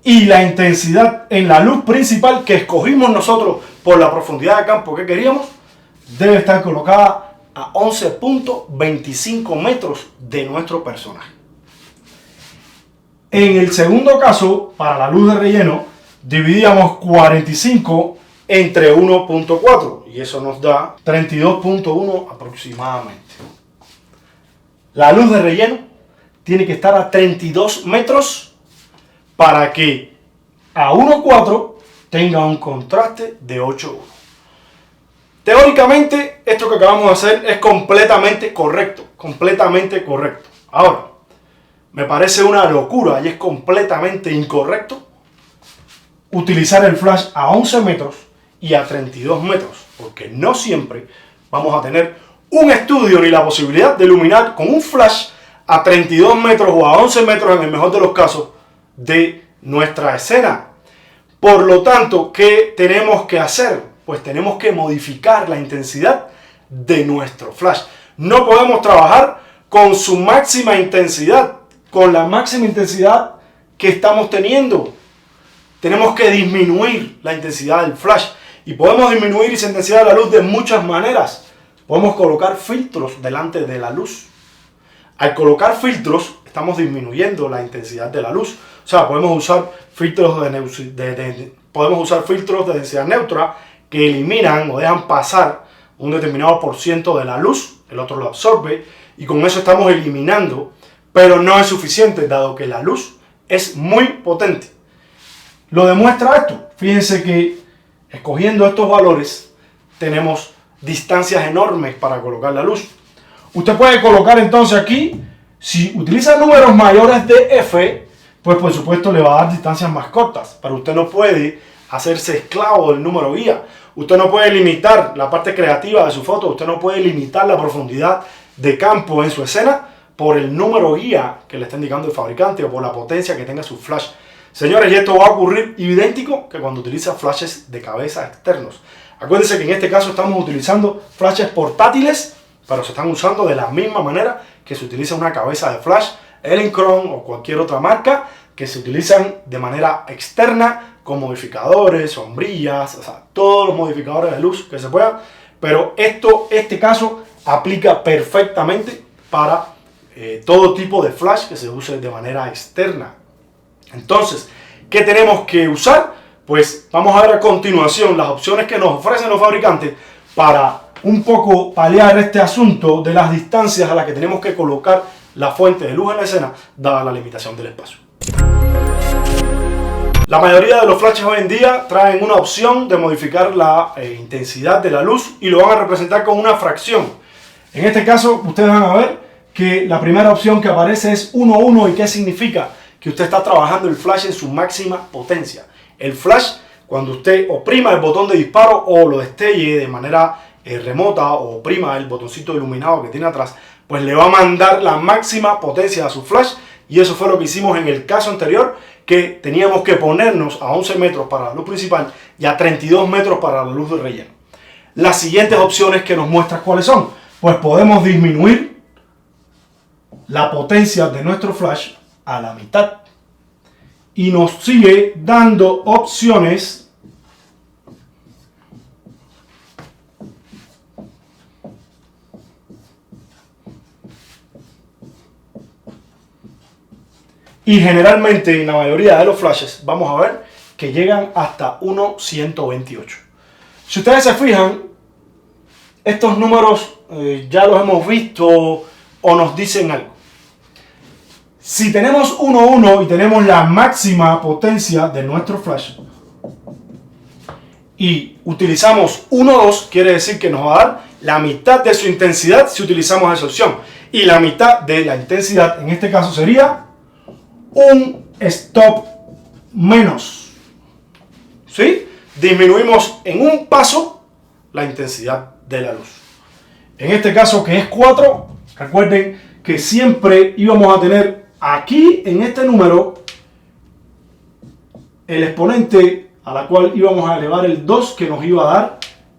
Speaker 1: y la intensidad en la luz principal que escogimos nosotros por la profundidad de campo que queríamos, debe estar colocada a 11.25 metros de nuestro personaje. En el segundo caso, para la luz de relleno, dividíamos 45 entre 1.4 y eso nos da 32.1 aproximadamente. La luz de relleno tiene que estar a 32 metros para que a 1.4 tenga un contraste de 8.1. Teóricamente, esto que acabamos de hacer es completamente correcto, Ahora, me parece una locura y es completamente incorrecto utilizar el flash a 11 metros y a 32 metros, porque no siempre vamos a tener un estudio ni la posibilidad de iluminar con un flash a 32 metros o a 11 metros en el mejor de los casos de nuestra escena. Por lo tanto, ¿qué tenemos que hacer? Pues tenemos que modificar la intensidad de nuestro flash. No podemos trabajar con su máxima intensidad, con la máxima intensidad que estamos teniendo. Tenemos que disminuir la intensidad del flash. Y podemos disminuir esa intensidad de la luz de muchas maneras. Podemos colocar filtros delante de la luz. Al colocar filtros, estamos disminuyendo la intensidad de la luz. O sea, podemos usar filtros de densidad neutra que eliminan o dejan pasar un determinado % de la luz. El otro lo absorbe y con eso estamos eliminando. Pero no es suficiente, dado que la luz es muy potente. Lo demuestra esto. Fíjense que escogiendo estos valores tenemos distancias enormes para colocar la luz. Usted puede colocar entonces aquí, si utiliza números mayores de f, pues por supuesto le va a dar distancias más cortas. Pero usted no puede hacerse esclavo del número guía. Usted no puede limitar la parte creativa de su foto. Usted no puede limitar la profundidad de campo en su escena por el número guía que le está indicando el fabricante o por la potencia que tenga su flash. Señores, y esto va a ocurrir idéntico que cuando utiliza flashes de cabeza externos. Acuérdense que en este caso estamos utilizando flashes portátiles, pero se están usando de la misma manera que se utiliza una cabeza de flash Elinchron o cualquier otra marca, que se utilizan de manera externa con modificadores, sombrillas, o sea, todos los modificadores de luz que se puedan. Pero este caso aplica perfectamente para todo tipo de flash que se use de manera externa. Entonces, ¿qué tenemos que usar? Pues vamos a ver a continuación las opciones que nos ofrecen los fabricantes para un poco paliar este asunto de las distancias a las que tenemos que colocar la fuente de luz en la escena, dada la limitación del espacio. La mayoría de los flashes hoy en día traen una opción de modificar la intensidad de la luz y lo van a representar con una fracción. En este caso, ustedes van a ver que la primera opción que aparece es 1:1. ¿Y qué significa? Que usted está trabajando el flash en su máxima potencia. El flash, cuando usted oprima el botón de disparo o lo destelle de manera remota o oprima el botoncito iluminado que tiene atrás, pues le va a mandar la máxima potencia a su flash. Y eso fue lo que hicimos en el caso anterior, que teníamos que ponernos a 11 metros para la luz principal y a 32 metros para la luz de relleno. Las siguientes opciones que nos muestran cuáles son. Pues podemos disminuir la potencia de nuestro flash a la mitad y nos sigue dando opciones y generalmente en la mayoría de los flashes vamos a ver que llegan hasta 1.128. Si ustedes se fijan, estos números ya los hemos visto o nos dicen algo. Si tenemos 1:1 y tenemos la máxima potencia de nuestro flash y utilizamos 1:2, quiere decir que nos va a dar la mitad de su intensidad si utilizamos esa opción. Y la mitad de la intensidad en este caso sería un stop menos. ¿Sí? Disminuimos en un paso la intensidad de la luz. En este caso, que es 4, recuerden que siempre íbamos a tener aquí en este número el exponente a la cual íbamos a elevar el 2, que nos iba a dar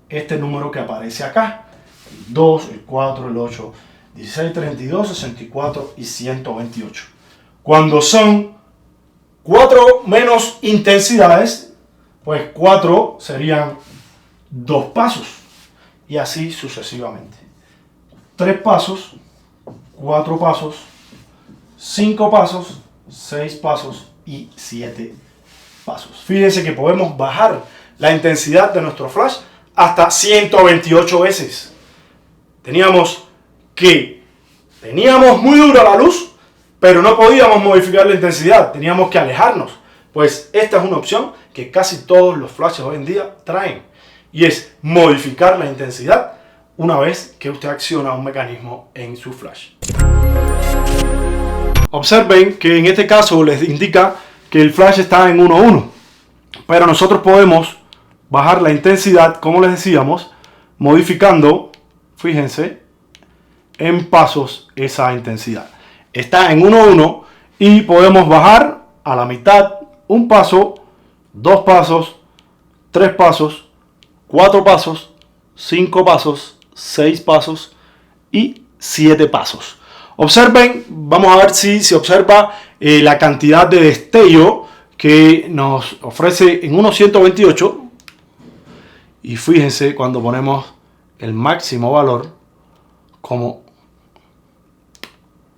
Speaker 1: este número que aparece acá. El 2, el 4, el 8, 16, 32, 64 y 128. Cuando son 4 menos intensidades, pues 4 serían 2 pasos. Y así sucesivamente. 3 pasos, 4 pasos, 5 pasos, 6 pasos y 7 pasos. Fíjense que podemos bajar la intensidad de nuestro flash hasta 128 veces. Teníamos muy dura la luz, pero no podíamos modificar la intensidad. Teníamos que alejarnos. Pues esta es una opción que casi todos los flashes hoy en día traen. Y es modificar la intensidad una vez que usted acciona un mecanismo en su flash. Observen que en este caso les indica que el flash está en 1:1, pero nosotros podemos bajar la intensidad, como les decíamos, modificando, fíjense, en pasos esa intensidad. Está en 1:1 y podemos bajar a la mitad un paso, 2 pasos, 3 pasos, 4 pasos, 5 pasos, 6 pasos y 7 pasos. Observen, vamos a ver si se observa la cantidad de destello que nos ofrece en 1.128. Y fíjense cuando ponemos el máximo valor, como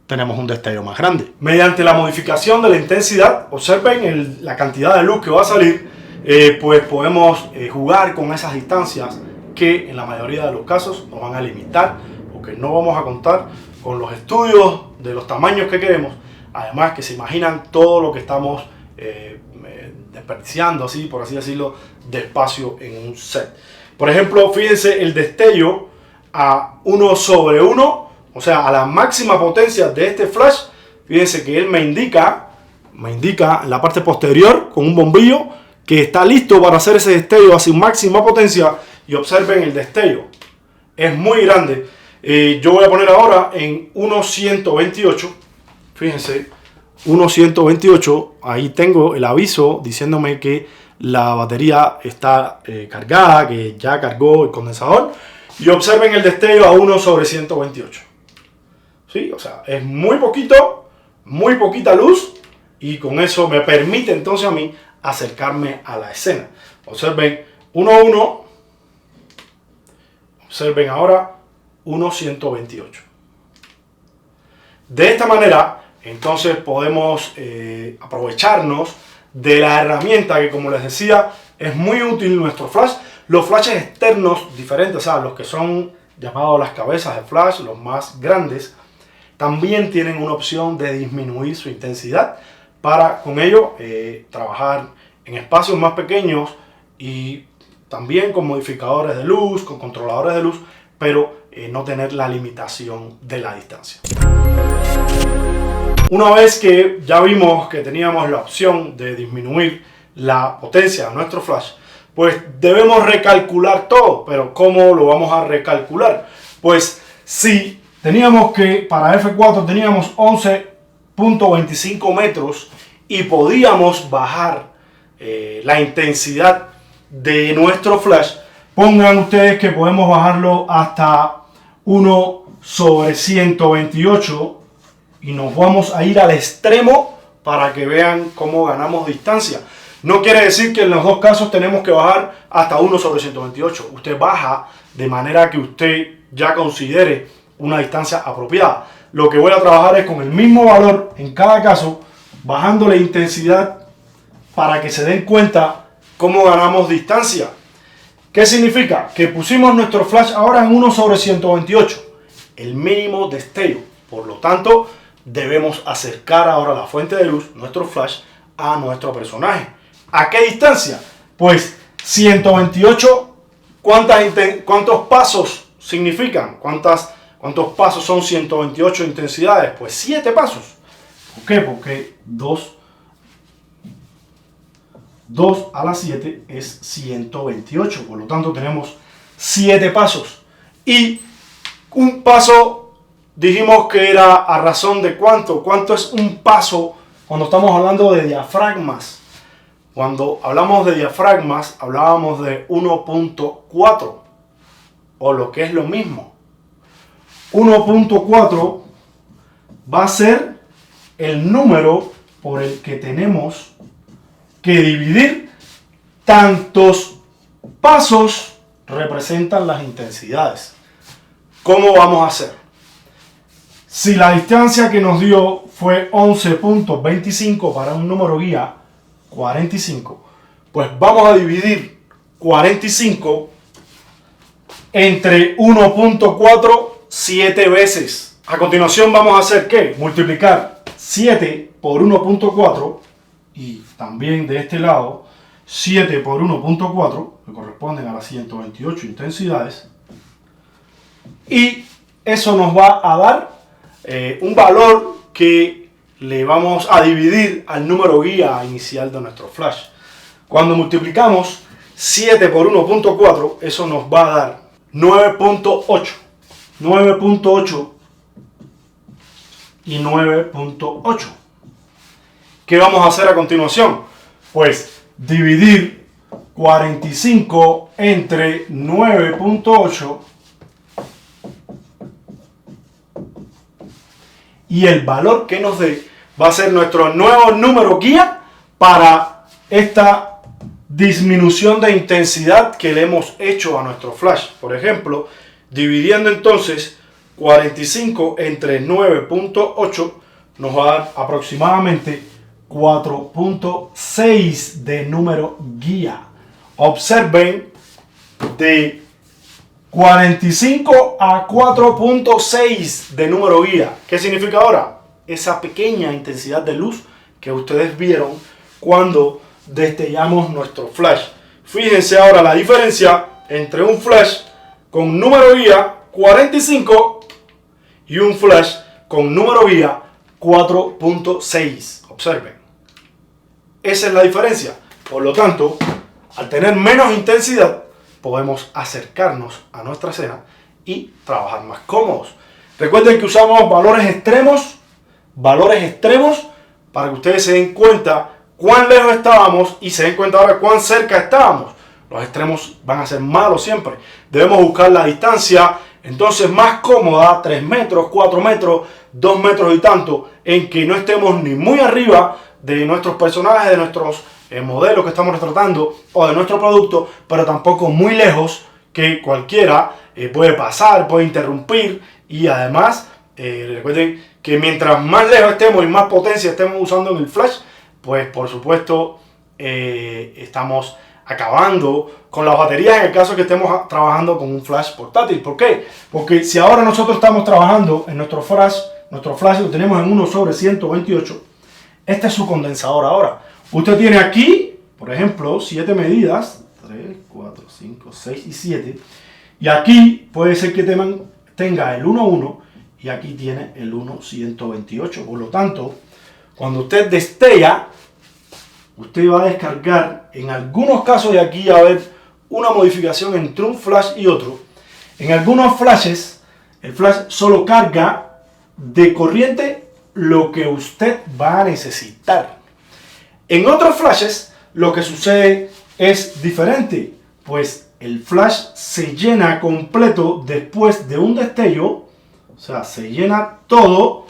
Speaker 1: tenemos un destello más grande. Mediante la modificación de la intensidad, observen la cantidad de luz que va a salir, pues podemos jugar con esas distancias que en la mayoría de los casos nos van a limitar, porque no vamos a contar con los estudios de los tamaños que queremos. Además que se imaginan todo lo que estamos desperdiciando, así por así decirlo, de espacio en un set. Por ejemplo, fíjense el destello a 1/1, o sea, a la máxima potencia de este flash. Fíjense que él me indica en la parte posterior con un bombillo que está listo para hacer ese destello a su máxima potencia. Y observen el destello, es muy grande. Yo voy a poner ahora en 1.128. Fíjense, 1.128, ahí tengo el aviso diciéndome que la batería está cargada, que ya cargó el condensador. Y observen el destello a 1/128. ¿Sí? O sea, es muy poquito, muy poquita luz, y con eso me permite entonces a mí acercarme a la escena. Observen 1:1, observen ahora 1.128. De esta manera, entonces podemos aprovecharnos de la herramienta que, como les decía, es muy útil nuestro flash. Los flashes externos diferentes, o sea, los que son llamados las cabezas de flash, los más grandes, también tienen una opción de disminuir su intensidad para con ello trabajar en espacios más pequeños y también con modificadores de luz, con controladores de luz, pero no tener la limitación de la distancia. Una vez que ya vimos que teníamos la opción de disminuir la potencia de nuestro flash, pues debemos recalcular todo. Pero ¿cómo lo vamos a recalcular? Pues si teníamos que para F4 teníamos 11.25 metros y podíamos bajar la intensidad de nuestro flash, pongan ustedes que podemos bajarlo hasta 1/128 y nos vamos a ir al extremo para que vean cómo ganamos distancia. No quiere decir que en los dos casos tenemos que bajar hasta 1/128. Usted baja de manera que usted ya considere una distancia apropiada. Lo que voy a trabajar es con el mismo valor en cada caso, bajando la intensidad para que se den cuenta cómo ganamos distancia. ¿Qué significa? Que pusimos nuestro flash ahora en 1/128, el mínimo destello. Por lo tanto, debemos acercar ahora la fuente de luz, nuestro flash, a nuestro personaje. ¿A qué distancia? Pues 128, ¿cuántos pasos significan? ¿Cuántos pasos son 128 intensidades? Pues 7 pasos. ¿Por qué? Porque 2 a la 7 es 128. Por lo tanto, tenemos 7 pasos. Y un paso dijimos que era a razón de ¿cuánto? ¿Cuánto es un paso cuando estamos hablando de diafragmas? Cuando hablamos de diafragmas, hablábamos de 1.4, o lo que es lo mismo. 1.4 va a ser el número por el que tenemos que dividir. Tantos pasos representan las intensidades. ¿Cómo vamos a hacer? Si la distancia que nos dio fue 11.25 para un número guía 45, pues vamos a dividir 45 entre 1.4 7 veces. A continuación vamos a hacer ¿qué? Multiplicar 7 por 1.4 y también de este lado 7 por 1.4, que corresponden a las 128 intensidades, y eso nos va a dar un valor que le vamos a dividir al número guía inicial de nuestro flash. Cuando multiplicamos 7 por 1.4, eso nos va a dar 9.8. 9.8 y 9.8. ¿Qué vamos a hacer a continuación? Pues dividir 45 entre 9.8 y el valor que nos dé va a ser nuestro nuevo número guía para esta disminución de intensidad que le hemos hecho a nuestro flash. Por ejemplo, dividiendo entonces 45 entre 9.8 nos va a dar aproximadamente 4.6 de número guía. Observen, de 45 a 4.6 de número guía. ¿Qué significa ahora? Esa pequeña intensidad de luz que ustedes vieron cuando destellamos nuestro flash. Fíjense ahora la diferencia entre un flash con número guía 45 y un flash con número guía 4.6. Observen. Esa es la diferencia. Por lo tanto, al tener menos intensidad, podemos acercarnos a nuestra escena y trabajar más cómodos. Recuerden que usamos valores extremos para que ustedes se den cuenta cuán lejos estábamos y se den cuenta ahora cuán cerca estábamos. Los extremos van a ser malos siempre. Debemos buscar la distancia entonces más cómoda, 3 metros, 4 metros, 2 metros y tanto, en que no estemos ni muy arriba de nuestros personajes, de nuestros modelos que estamos retratando o de nuestro producto, pero tampoco muy lejos que cualquiera puede pasar, puede interrumpir. Y además recuerden que mientras más lejos estemos y más potencia estemos usando en el flash, pues por supuesto estamos acabando con las baterías en el caso que estemos trabajando con un flash portátil. ¿Por qué? Porque si ahora nosotros estamos trabajando en nuestro flash lo tenemos en 1/128, este es su condensador ahora. Usted tiene aquí, por ejemplo, 7 medidas, 3, 4, 5, 6 y 7, y aquí puede ser que tenga el 1.1 y aquí tiene el 1/128. Por lo tanto, cuando usted destella, usted va a descargar, en algunos casos de aquí a ver una modificación entre un flash y otro. En algunos flashes, el flash solo carga de corriente lo que usted va a necesitar. En otros flashes, lo que sucede es diferente, pues el flash se llena completo después de un destello, o sea, se llena todo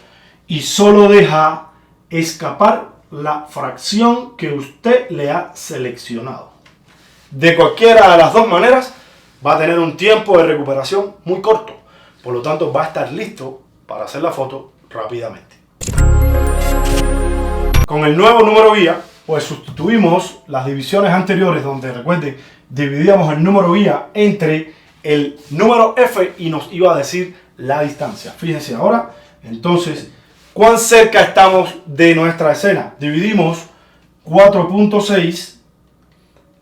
Speaker 1: y solo deja escapar la fracción que usted le ha seleccionado. De cualquiera de las dos maneras va a tener un tiempo de recuperación muy corto, por lo tanto va a estar listo para hacer la foto rápidamente. Con el nuevo número guía, pues sustituimos las divisiones anteriores donde, recuerden, dividíamos el número guía entre el número F y nos iba a decir la distancia. Fíjense ahora, entonces, ¿cuán cerca estamos de nuestra escena? Dividimos 4.6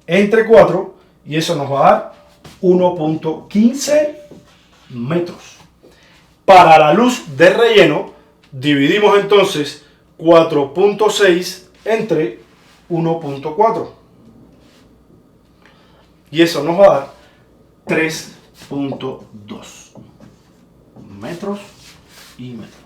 Speaker 1: entre 4 y eso nos va a dar 1.15 metros. Para la luz de relleno, dividimos entonces 4.6 entre 1.4 y eso nos va a dar 3.2 metros y metros.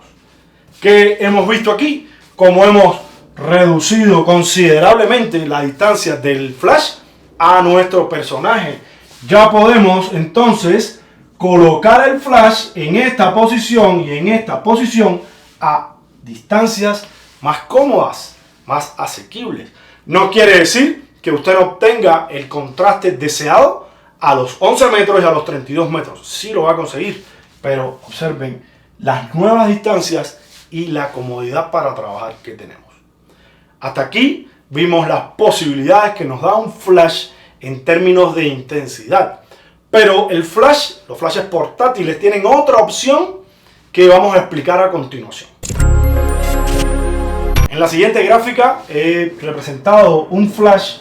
Speaker 1: ¿Qué hemos visto aquí? Como hemos reducido considerablemente la distancia del flash a nuestro personaje. Ya podemos entonces colocar el flash en esta posición y en esta posición a distancias más cómodas, más asequibles. No quiere decir que usted no obtenga el contraste deseado a los 11 metros y a los 32 metros. Sí lo va a conseguir, pero observen las nuevas distancias y la comodidad para trabajar que tenemos. Hasta aquí vimos las posibilidades que nos da un flash en términos de intensidad. Pero el flash, los flashes portátiles tienen otra opción que vamos a explicar a continuación. En la siguiente gráfica he representado un flash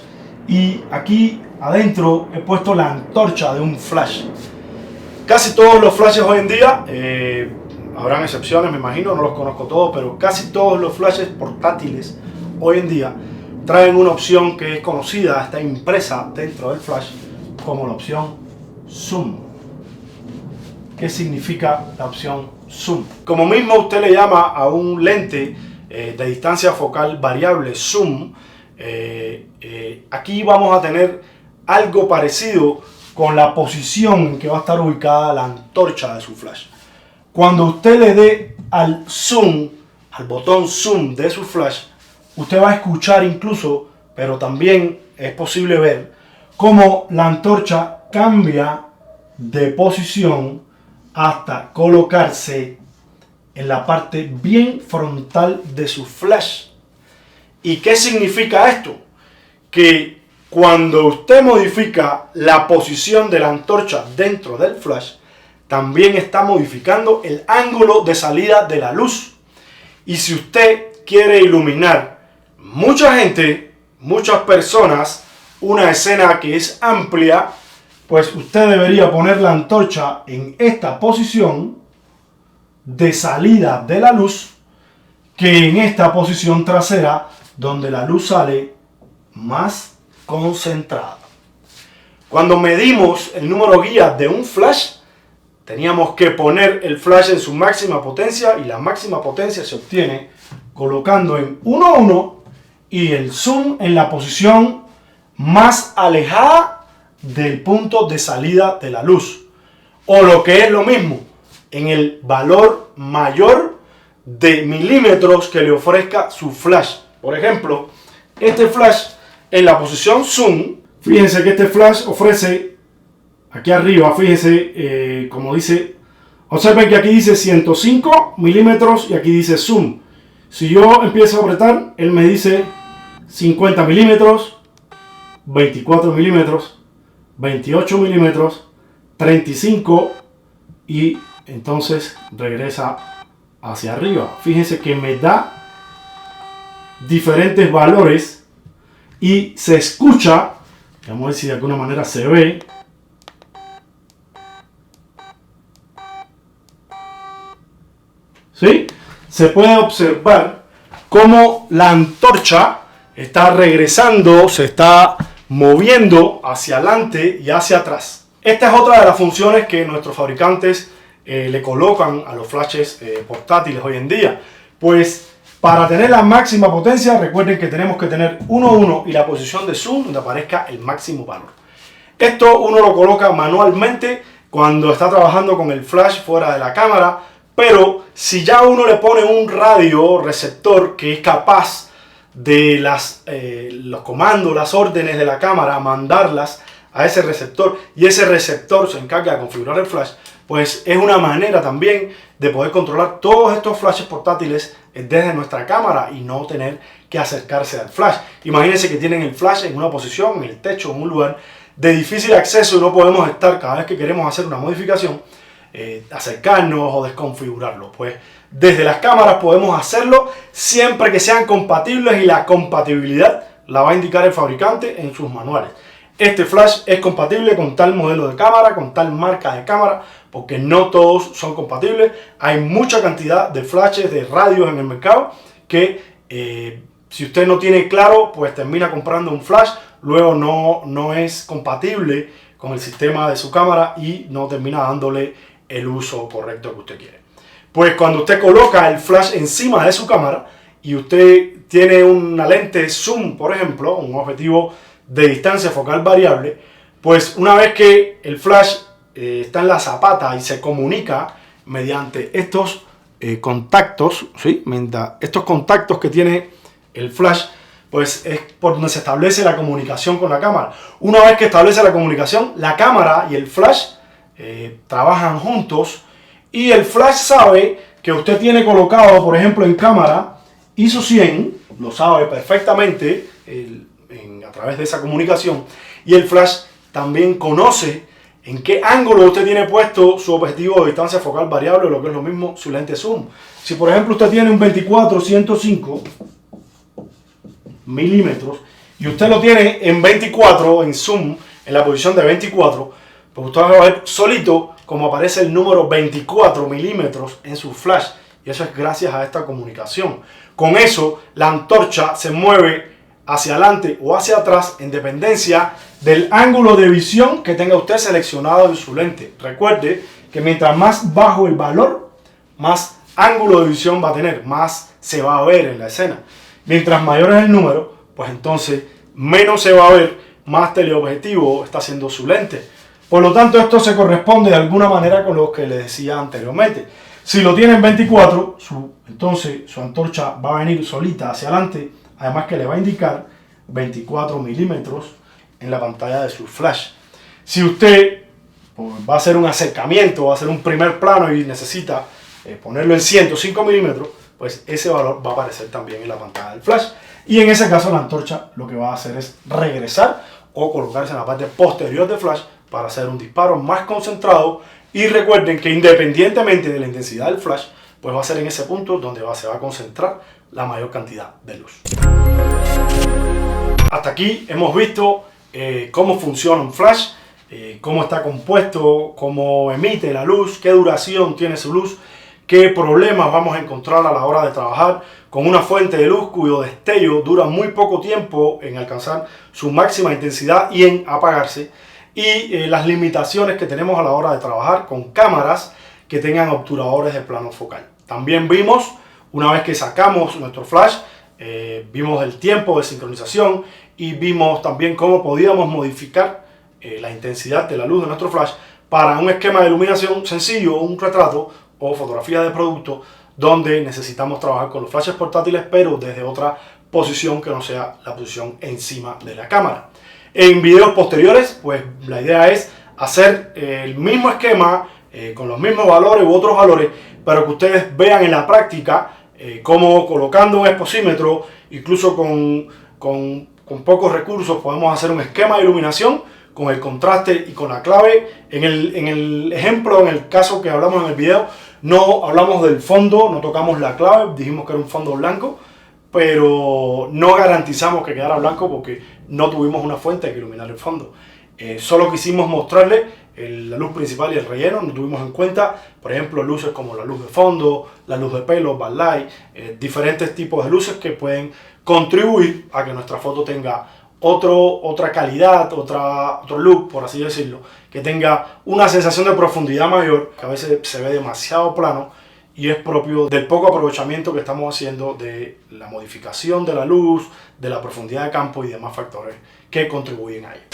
Speaker 1: y aquí adentro he puesto la antorcha de un flash. Casi todos los flashes hoy en día, habrán excepciones me imagino, no los conozco todos, pero casi todos los flashes portátiles hoy en día traen una opción que es conocida, está impresa dentro del flash como la opción Zoom. ¿Qué significa la opción zoom. Como mismo usted le llama a un lente de distancia focal variable zoom, aquí vamos a tener algo parecido con la posición en que va a estar ubicada la antorcha de su flash. Cuando usted le dé al zoom, al botón zoom de su flash, usted va a escuchar incluso, pero también es posible ver cómo la antorcha cambia de posición hasta colocarse en la parte bien frontal de su flash. ¿Y qué significa esto? Que cuando usted modifica la posición de la antorcha dentro del flash, también está modificando el ángulo de salida de la luz. Y si usted quiere iluminar mucha gente, muchas personas, una escena que es amplia, pues usted debería poner la antorcha en esta posición de salida de la luz, que en esta posición trasera, donde la luz sale más concentrada. Cuando medimos el número guía de un flash, teníamos que poner el flash en su máxima potencia, y la máxima potencia se obtiene colocando en 1:1 y el zoom en la posición más alejada del punto de salida de la luz, o lo que es lo mismo, en el valor mayor de milímetros que le ofrezca su flash. Por ejemplo, este flash en la posición zoom, fíjense que este flash ofrece aquí arriba, fíjense como dice, observen que aquí dice 105 milímetros y aquí dice zoom. Si yo empiezo a apretar, él me dice 50 milímetros, 24 milímetros, 28 milímetros, 35, y entonces regresa hacia arriba. Fíjense que me da diferentes valores y se escucha, vamos a ver si de alguna manera se ve. ¿Sí? Se puede observar cómo la antorcha está regresando, se está moviendo hacia adelante y hacia atrás. Esta es otra de las funciones que nuestros fabricantes le colocan a los flashes portátiles hoy en día. Pues para tener la máxima potencia, recuerden que tenemos que tener 1:1 y la posición de zoom donde aparezca el máximo valor. Esto uno lo coloca manualmente cuando está trabajando con el flash fuera de la cámara, pero si ya uno le pone un radio receptor que es capaz de los comandos, las órdenes de la cámara, mandarlas a ese receptor, y ese receptor se encarga de configurar el flash, pues es una manera también de poder controlar todos estos flashes portátiles desde nuestra cámara y no tener que acercarse al flash. Imagínense que tienen el flash en una posición, en el techo, en un lugar de difícil acceso, y no podemos estar cada vez que queremos hacer una modificación, acercarnos o desconfigurarlo. Pues desde las cámaras podemos hacerlo siempre que sean compatibles, y la compatibilidad la va a indicar el fabricante en sus manuales. Este flash es compatible con tal modelo de cámara, con tal marca de cámara, porque no todos son compatibles. Hay mucha cantidad de flashes, de radios en el mercado que si usted no tiene claro, pues termina comprando un flash, luego no es compatible con el sistema de su cámara y no termina dándole el uso correcto que usted quiere. Pues cuando usted coloca el flash encima de su cámara y usted tiene una lente zoom, por ejemplo, un objetivo de distancia focal variable, pues una vez que el flash está en la zapata y se comunica mediante estos contactos, ¿sí? Estos contactos que tiene el flash, pues es por donde se establece la comunicación con la cámara. Una vez que establece la comunicación, la cámara y el flash trabajan juntos, y el flash sabe que usted tiene colocado, por ejemplo, en cámara ISO 100, lo sabe perfectamente a través de esa comunicación, y el flash también conoce en qué ángulo usted tiene puesto su objetivo de distancia focal variable, o lo que es lo mismo, su lente zoom. Si por ejemplo usted tiene un 24-105 milímetros y usted lo tiene en 24, en zoom, en la posición de 24, pues usted va a ver solito como aparece el número 24 milímetros en su flash, y eso es gracias a esta comunicación. Con eso la antorcha se mueve hacia adelante o hacia atrás en dependencia del ángulo de visión que tenga usted seleccionado en su lente. Recuerde que mientras más bajo el valor, más ángulo de visión va a tener, más se va a ver en la escena. Mientras mayor es el número, pues entonces menos se va a ver, más teleobjetivo está haciendo su lente. Por lo tanto, esto se corresponde de alguna manera con lo que les decía anteriormente. Si lo tienen 24, entonces su antorcha va a venir solita hacia adelante, además que le va a indicar 24 milímetros en la pantalla de su flash. Si usted pues, va a hacer un acercamiento, va a hacer un primer plano y necesita ponerlo en 105 milímetros, pues ese valor va a aparecer también en la pantalla del flash. Y en ese caso la antorcha lo que va a hacer es regresar o colocarse en la parte posterior del flash para hacer un disparo más concentrado. Y recuerden que independientemente de la intensidad del flash, pues va a ser en ese punto donde se va a concentrar la mayor cantidad de luz. Hasta aquí hemos visto cómo funciona un flash, cómo está compuesto, cómo emite la luz, qué duración tiene su luz, qué problemas vamos a encontrar a la hora de trabajar con una fuente de luz cuyo destello dura muy poco tiempo en alcanzar su máxima intensidad y en apagarse, y las limitaciones que tenemos a la hora de trabajar con cámaras que tengan obturadores de plano focal. También vimos, una vez que sacamos nuestro flash, vimos el tiempo de sincronización y vimos también cómo podíamos modificar la intensidad de la luz de nuestro flash para un esquema de iluminación sencillo, un retrato o fotografía de producto donde necesitamos trabajar con los flashes portátiles pero desde otra posición que no sea la posición encima de la cámara. En videos posteriores, pues la idea es hacer el mismo esquema con los mismos valores u otros valores, pero que ustedes vean en la práctica cómo colocando un exposímetro, incluso con pocos recursos, podemos hacer un esquema de iluminación con el contraste y con la clave. En el ejemplo, en el caso que hablamos en el video, no hablamos del fondo, no tocamos la clave, dijimos que era un fondo blanco, pero no garantizamos que quedara blanco porque no tuvimos una fuente que iluminar el fondo. Solo quisimos mostrarle la luz principal y el relleno, no tuvimos en cuenta, por ejemplo, luces como la luz de fondo, la luz de pelo, backlight, diferentes tipos de luces que pueden contribuir a que nuestra foto tenga otra calidad, otro look, por así decirlo, que tenga una sensación de profundidad mayor, que a veces se ve demasiado plano y es propio del poco aprovechamiento que estamos haciendo de la modificación de la luz, de la profundidad de campo y demás factores que contribuyen a ello.